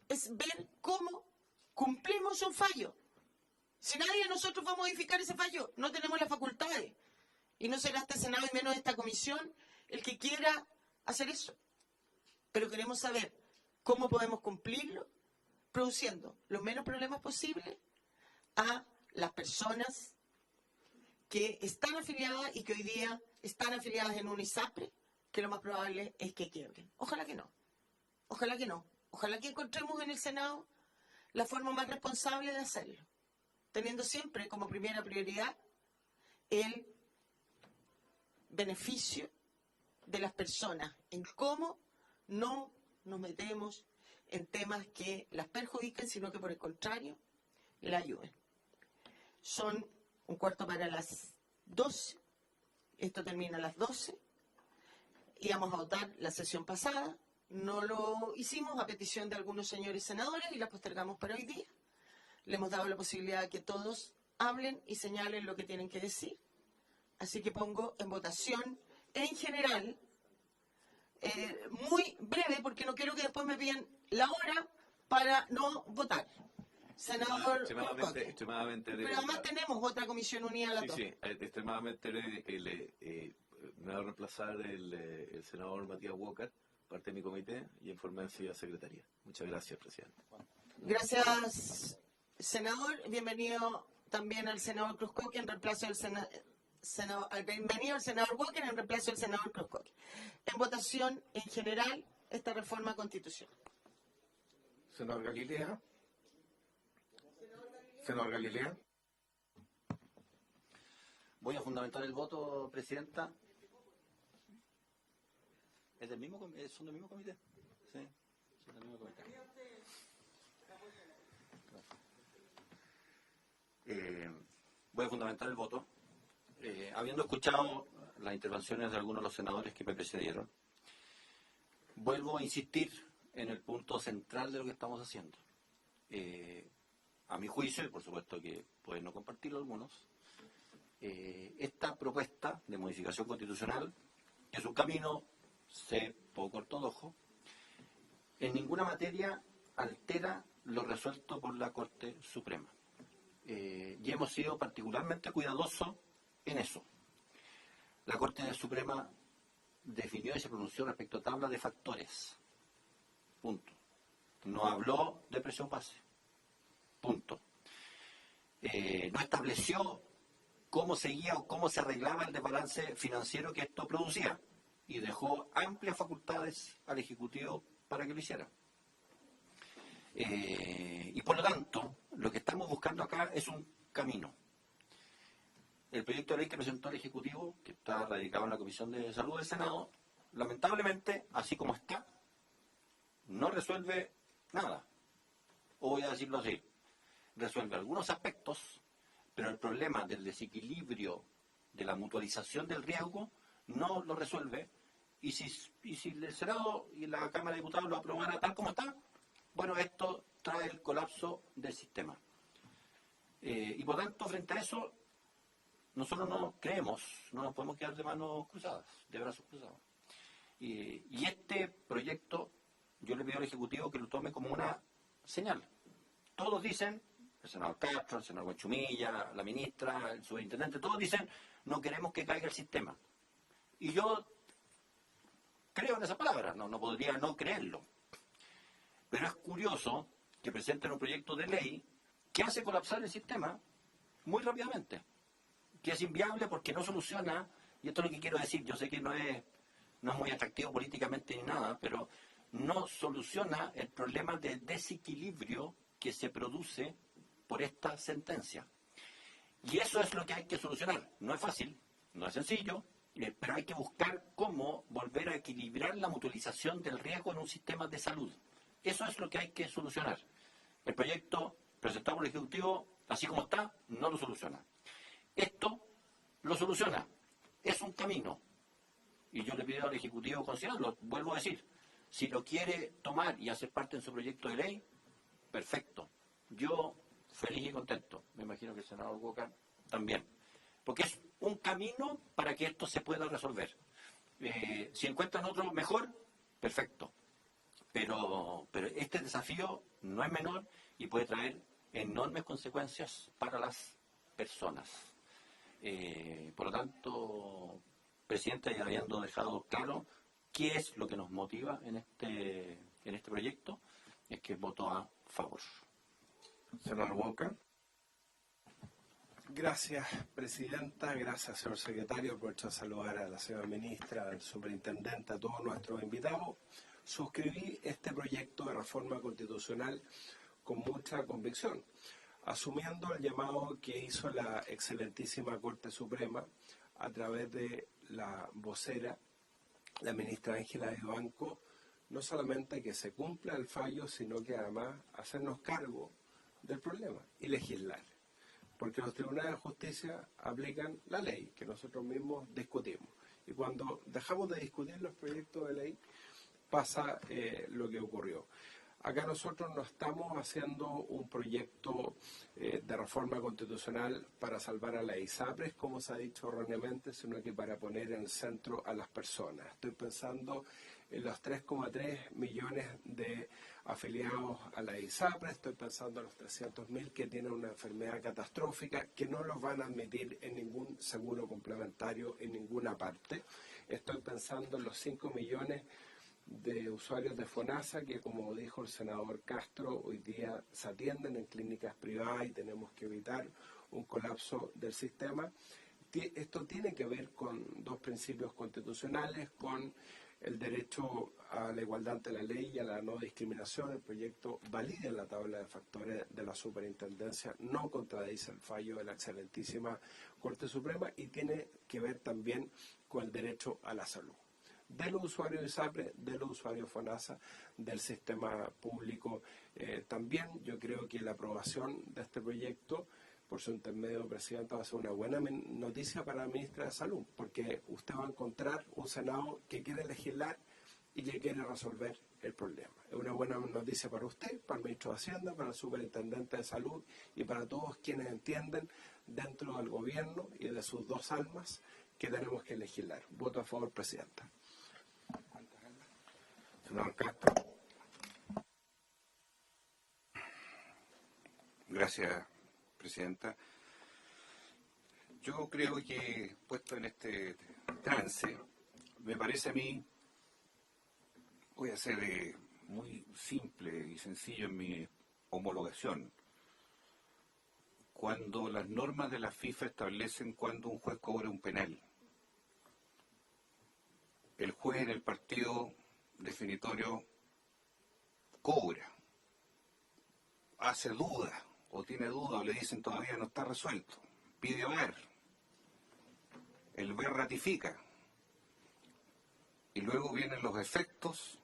es ver cómo cumplimos un fallo. Si nadie de nosotros va a modificar ese fallo, no tenemos las facultades. Y no será este Senado y menos esta comisión el que quiera hacer eso. Pero queremos saber cómo podemos cumplirlo, produciendo los menos problemas posibles a las personas que están afiliadas y que hoy día están afiliadas en un ISAPRE, que lo más probable es que quiebren. Ojalá que no. Ojalá que no. Ojalá que encontremos en el Senado la forma más responsable de hacerlo, teniendo siempre como primera prioridad el beneficio de las personas, en cómo no nos metemos en temas que las perjudiquen, sino que por el contrario, la ayuden. Son 11:45, esto termina a las 12, íbamos a votar la sesión pasada, no lo hicimos a petición de algunos señores senadores y la postergamos para hoy día. Le hemos dado la posibilidad de que todos hablen y señalen lo que tienen que decir. Así que pongo en votación, en general, muy breve, porque no quiero que después me pidan la hora para no votar. Senador, extremadamente breve. Pero además tenemos otra comisión unida a la Sí, extremadamente breve. Me va a reemplazar el senador Matías Walker, parte de mi comité, y en forma de secretaría. Muchas gracias, presidente. Gracias, senador. Bienvenido también al senador Cruzcoque en reemplazo del bienvenido al senador Walker en reemplazo del senador Cruzcoque. En votación, en general, esta reforma constitucional. Senador Galilea. Senador Galilea. Voy a fundamentar el voto, presidenta. ¿Es del mismo, ¿Son del mismo comité? Sí, son del mismo comité. Voy a fundamentar el voto. Habiendo escuchado las intervenciones de algunos de los senadores que me precedieron, vuelvo a insistir en el punto central de lo que estamos haciendo. A mi juicio, y por supuesto que pueden no compartirlo algunos, esta propuesta de modificación constitucional es un camino, sé, poco ortodoxo, en ninguna materia altera lo resuelto por la Corte Suprema. Y hemos sido particularmente cuidadosos en eso. La Corte Suprema definió y se pronunció respecto a tabla de factores. Punto. No habló de presión base. Punto. No estableció cómo seguía o cómo se arreglaba el desbalance financiero que esto producía y dejó amplias facultades al Ejecutivo para que lo hiciera. Y por lo tanto, lo que estamos buscando acá es un camino. el proyecto de ley que presentó el Ejecutivo, que está radicado en la Comisión de Salud del Senado, lamentablemente, así como está, no resuelve nada. O voy a decirlo así, resuelve algunos aspectos, pero el problema del desequilibrio de la mutualización del riesgo no lo resuelve. Y si el Senado y la Cámara de Diputados lo aprobaran tal como está, bueno, esto trae el colapso del sistema. Y por tanto, frente a eso, nosotros no creemos, no nos podemos quedar de manos cruzadas, de brazos cruzados. Y este proyecto, yo le pido al Ejecutivo que lo tome como una señal. Todos dicen, el senador Castro, el senador Guanchumilla, la ministra, el superintendente, todos dicen, no queremos que caiga el sistema. Y yo creo en esa palabra, no podría no creerlo. Pero es curioso que presenten un proyecto de ley que hace colapsar el sistema muy rápidamente, que es inviable porque no soluciona, y esto es lo que quiero decir, yo sé que no es muy atractivo políticamente ni nada, pero no soluciona el problema de desequilibrio que se produce por esta sentencia. Y eso es lo que hay que solucionar. No es fácil, no es sencillo, pero hay que buscar cómo volver a equilibrar la mutualización del riesgo en un sistema de salud. Eso es lo que hay que solucionar. El proyecto presentado por el Ejecutivo, así como está, no lo soluciona. Esto lo soluciona. Es un camino. Y yo le pido al Ejecutivo considerarlo. Vuelvo a decir, si lo quiere tomar y hacer parte en su proyecto de ley, perfecto. Yo feliz y contento. Me imagino que el senador Boca también. Porque es un camino para que esto se pueda resolver. Si encuentran otro mejor, perfecto. Pero este desafío no es menor y puede traer enormes consecuencias para las personas. Por lo tanto, Presidente, ya habiendo dejado claro qué es lo que nos motiva en este proyecto, es que voto a favor. Senador Boca. Gracias, Presidenta. Gracias, señor Secretario. Aprovecho a saludar a la señora Ministra, al Superintendente, a todos nuestros invitados. Suscribí este proyecto de reforma constitucional con mucha convicción, asumiendo el llamado que hizo la excelentísima Corte Suprema a través de la vocera, la ministra Ángela de Banco, no solamente que se cumpla el fallo, sino que además hacernos cargo del problema y legislar. Porque los tribunales de justicia aplican la ley que nosotros mismos discutimos. Y cuando dejamos de discutir los proyectos de ley, pasa lo que ocurrió. Acá nosotros no estamos haciendo un proyecto de reforma constitucional para salvar a la ISAPRES, como se ha dicho erróneamente, sino que para poner en el centro a las personas. Estoy pensando en los 3,3 millones de afiliados a la ISAPRES, estoy pensando en los 300.000 que tienen una enfermedad catastrófica, que no los van a admitir en ningún seguro complementario en ninguna parte. Estoy pensando en los 5 millones de usuarios de FONASA que, como dijo el senador Castro, hoy día se atienden en clínicas privadas y tenemos que evitar un colapso del sistema. Esto tiene que ver con dos principios constitucionales, con el derecho a la igualdad ante la ley y a la no discriminación. El proyecto valida la tabla de factores de la superintendencia, no contradice el fallo de la excelentísima Corte Suprema y tiene que ver también con el derecho a la salud de los usuarios de ISAPRES, de los usuarios FONASA, del sistema público. También yo creo que la aprobación de este proyecto, por su intermedio, Presidenta, va a ser una buena noticia para la Ministra de Salud, porque usted va a encontrar un Senado que quiere legislar y que quiere resolver el problema. Es una buena noticia para usted, para el Ministro de Hacienda, para el Superintendente de Salud y para todos quienes entienden dentro del gobierno y de sus dos almas que tenemos que legislar. Voto a favor, Presidenta. Senador Castro. Gracias, Presidenta. Yo creo que, puesto en este trance, me parece a mí, voy a ser muy simple y sencillo en mi homologación. Cuando las normas de la FIFA establecen cuando un juez cobra un penal, el juez en el partido definitorio cobra, hace duda o tiene duda o le dicen todavía no está resuelto, pide ver, el VAR ratifica. Y luego vienen los efectos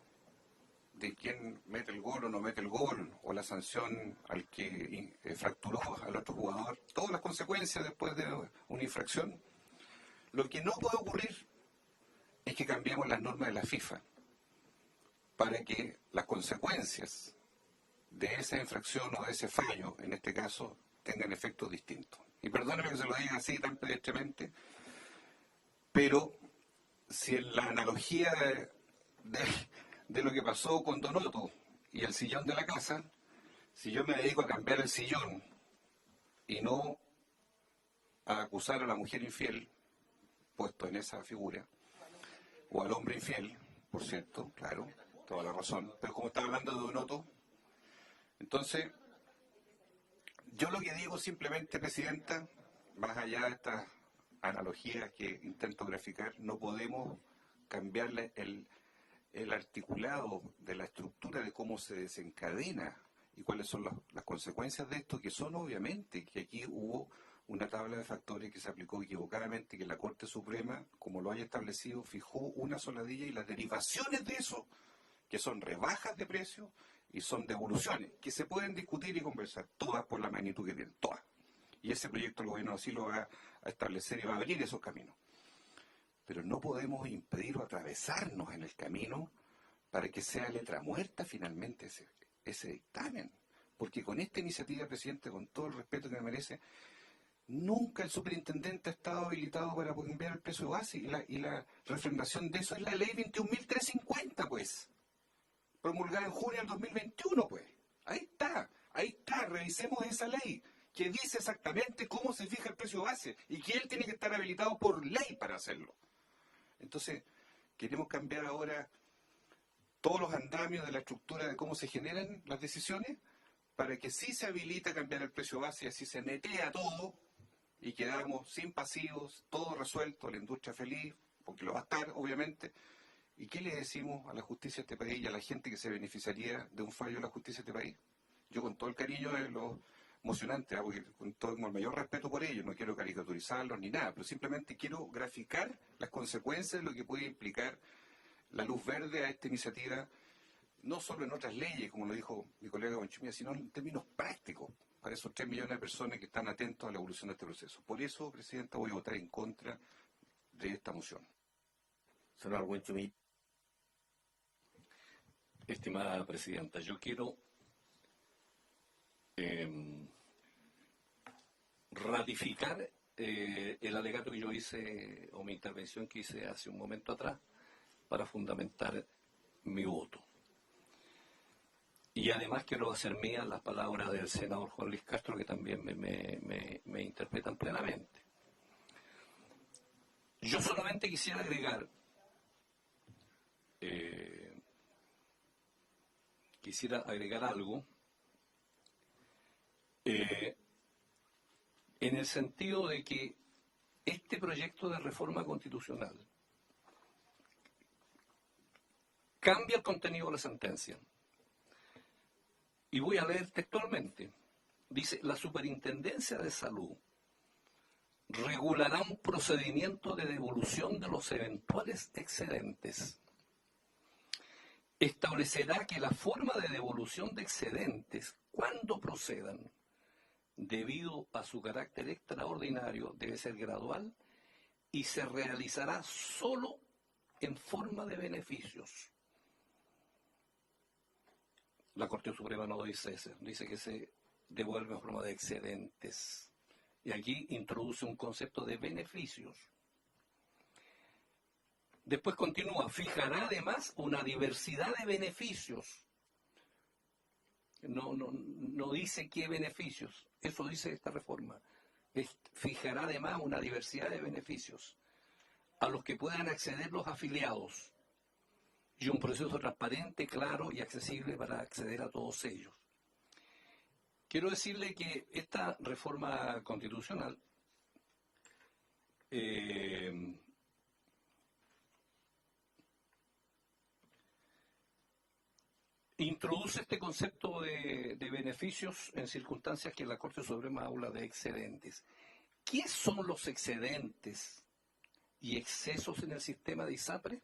de quién mete el gol o no mete el gol, o la sanción al que fracturó al otro jugador, todas las consecuencias después de una infracción. Lo que no puede ocurrir es que cambiemos las normas de la FIFA para que las consecuencias de esa infracción o de ese fallo, en este caso, tengan efectos distintos. Y perdóneme que se lo diga así tan pedestremente, pero si en la analogía de lo que pasó con Donoto y el sillón de la casa, si yo me dedico a cambiar el sillón y no a acusar a la mujer infiel, puesto en esa figura, o al hombre infiel, por cierto, claro, toda la razón, pero como estaba hablando de Donoto, entonces, yo lo que digo simplemente, Presidenta, más allá de estas analogías que intento graficar, no podemos cambiarle el articulado de la estructura de cómo se desencadena y cuáles son las consecuencias de esto, que son obviamente que aquí hubo una tabla de factores que se aplicó equivocadamente, que la Corte Suprema, como lo haya establecido, fijó una soladilla y las derivaciones de eso, que son rebajas de precios y son devoluciones, que se pueden discutir y conversar, todas por la magnitud que tienen, todas. Y ese proyecto el gobierno así lo va a establecer y va a abrir esos caminos. Pero no podemos impedir o atravesarnos en el camino para que sea letra muerta finalmente ese dictamen. Porque con esta iniciativa, Presidente, con todo el respeto que me merece, nunca el superintendente ha estado habilitado para cambiar el precio base y la refrendación de eso es la ley 21.350, pues. Promulgada en junio del 2021, pues. Ahí está, revisemos esa ley, que dice exactamente cómo se fija el precio base y que él tiene que estar habilitado por ley para hacerlo. Entonces, queremos cambiar ahora todos los andamios de la estructura de cómo se generan las decisiones para que sí se habilite a cambiar el precio base y así se netea todo y quedamos sin pasivos, todo resuelto, la industria feliz, porque lo va a estar, obviamente. ¿Y qué le decimos a la justicia de este país y a la gente que se beneficiaría de un fallo de la justicia de este país? Yo con todo el cariño de los emocionantes, porque con todo el mayor respeto por ellos, no quiero caricaturizarlos ni nada, pero simplemente quiero graficar las consecuencias de lo que puede implicar la luz verde a esta iniciativa, no solo en otras leyes, como lo dijo mi colega Bonchumilla, sino en términos prácticos, para esos 3 millones de personas que están atentos a la evolución de este proceso. Por eso, Presidenta, voy a votar en contra de esta moción. Senador Bonchumilla. Estimada Presidenta, yo quiero ratificar el alegato que yo hice, o mi intervención que hice hace un momento atrás, para fundamentar mi voto. Y además quiero hacer mías las palabras del senador Juan Luis Castro, que también me interpretan plenamente. Yo solamente quisiera agregar algo en el sentido de que este proyecto de reforma constitucional cambia el contenido de la sentencia. Y voy a leer textualmente. Dice: la Superintendencia de Salud regulará un procedimiento de devolución de los eventuales excedentes. Establecerá que la forma de devolución de excedentes, cuando procedan, debido a su carácter extraordinario, debe ser gradual y se realizará solo en forma de beneficios. La Corte Suprema no dice eso, dice que se devuelve en forma de excedentes. Y aquí introduce un concepto de beneficios. Después continúa, fijará además una diversidad de beneficios. No dice qué beneficios, eso dice esta reforma. Fijará además una diversidad de beneficios a los que puedan acceder los afiliados y un proceso transparente, claro y accesible para acceder a todos ellos. Quiero decirle que esta reforma constitucional introduce este concepto de beneficios en circunstancias que la Corte Suprema habla de excedentes. ¿Qué son los excedentes y excesos en el sistema de ISAPRE.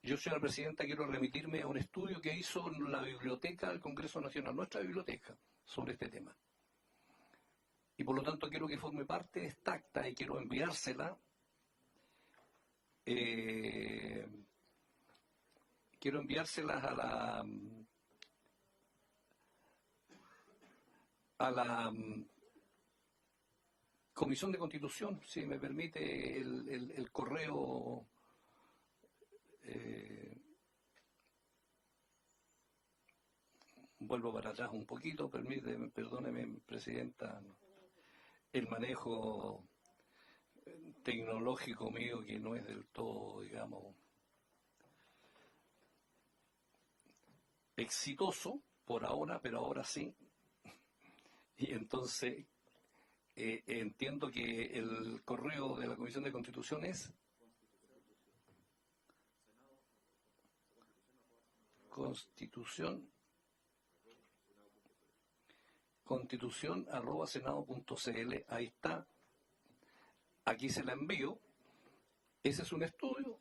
Yo, señora presidenta, quiero remitirme a un estudio que hizo la biblioteca del Congreso Nacional, nuestra biblioteca, sobre este tema. Y por lo tanto quiero que forme parte de esta acta y quiero enviársela. Quiero enviárselas a la Comisión de Constitución, si me permite el correo. Vuelvo para atrás un poquito, perdóneme, presidenta, el manejo tecnológico mío que no es del todo, digamos, exitoso por ahora, pero ahora sí. Y entonces entiendo que el correo de la Comisión de Constitución es constitución@senado.cl. Ahí está. Aquí se la envío. Ese es un estudio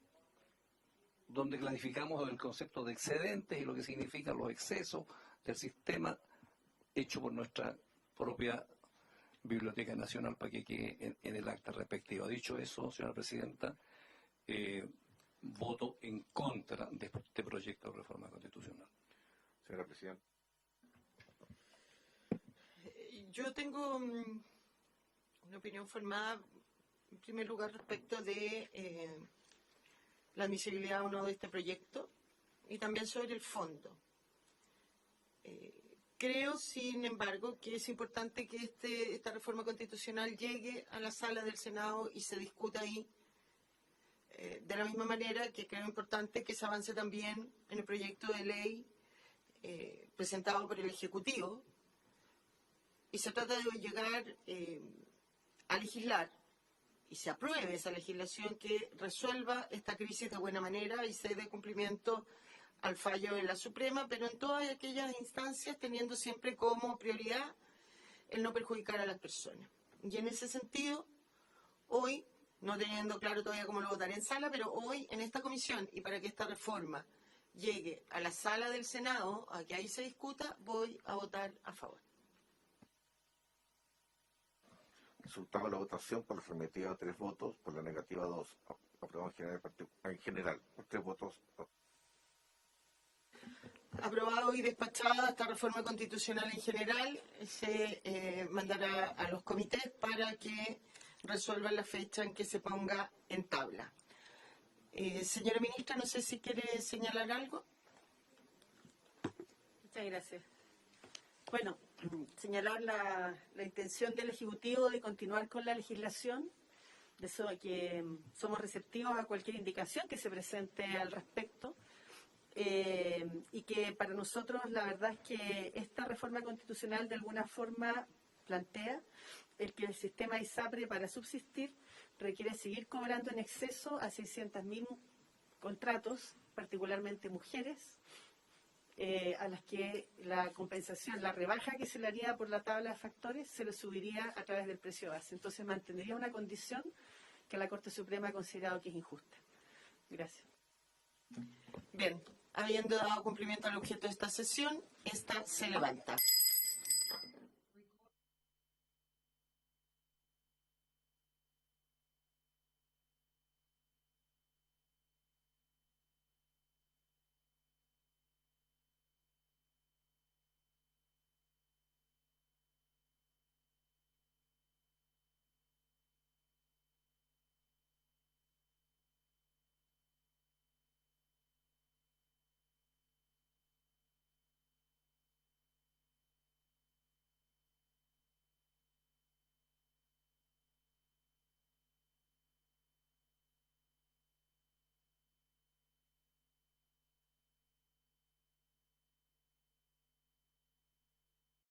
donde clarificamos el concepto de excedentes y lo que significan los excesos del sistema, hecho por nuestra propia Biblioteca Nacional, para que quede en el acta respectiva. Dicho eso, señora presidenta, voto en contra de este proyecto de reforma constitucional. Señora presidenta. Yo tengo una opinión formada, en primer lugar, respecto de la admisibilidad o no de este proyecto y también sobre el fondo. Creo, sin embargo, que es importante que esta reforma constitucional llegue a la sala del Senado y se discuta ahí, de la misma manera que creo importante que se avance también en el proyecto de ley presentado por el Ejecutivo, y se trata de llegar a legislar y se apruebe esa legislación que resuelva esta crisis de buena manera y se dé cumplimiento al fallo de la Suprema, pero en todas aquellas instancias teniendo siempre como prioridad el no perjudicar a las personas. Y en ese sentido, hoy, no teniendo claro todavía cómo lo votaré en sala, pero hoy en esta comisión, y para que esta reforma llegue a la sala del Senado, a que ahí se discuta, voy a votar a favor. Resultado de la votación: por la afirmativa 3 votos, por la negativa 2. Aprobado en general por 3 votos. Aprobado y despachada esta reforma constitucional en general, se mandará a los comités para que resuelvan la fecha en que se ponga en tabla. Señora ministra, no sé si quiere señalar algo. Muchas gracias. Bueno, señalar la intención del Ejecutivo de continuar con la legislación, de eso que somos receptivos a cualquier indicación que se presente al respecto, y que para nosotros la verdad es que esta reforma constitucional de alguna forma plantea el que el sistema ISAPRE, para subsistir, requiere seguir cobrando en exceso a 600.000 contratos, particularmente mujeres, a las que la compensación, la rebaja que se le haría por la tabla de factores, se le subiría a través del precio base. Entonces mantendría una condición que la Corte Suprema ha considerado que es injusta. Gracias. Bien, habiendo dado cumplimiento al objeto de esta sesión, esta se levanta.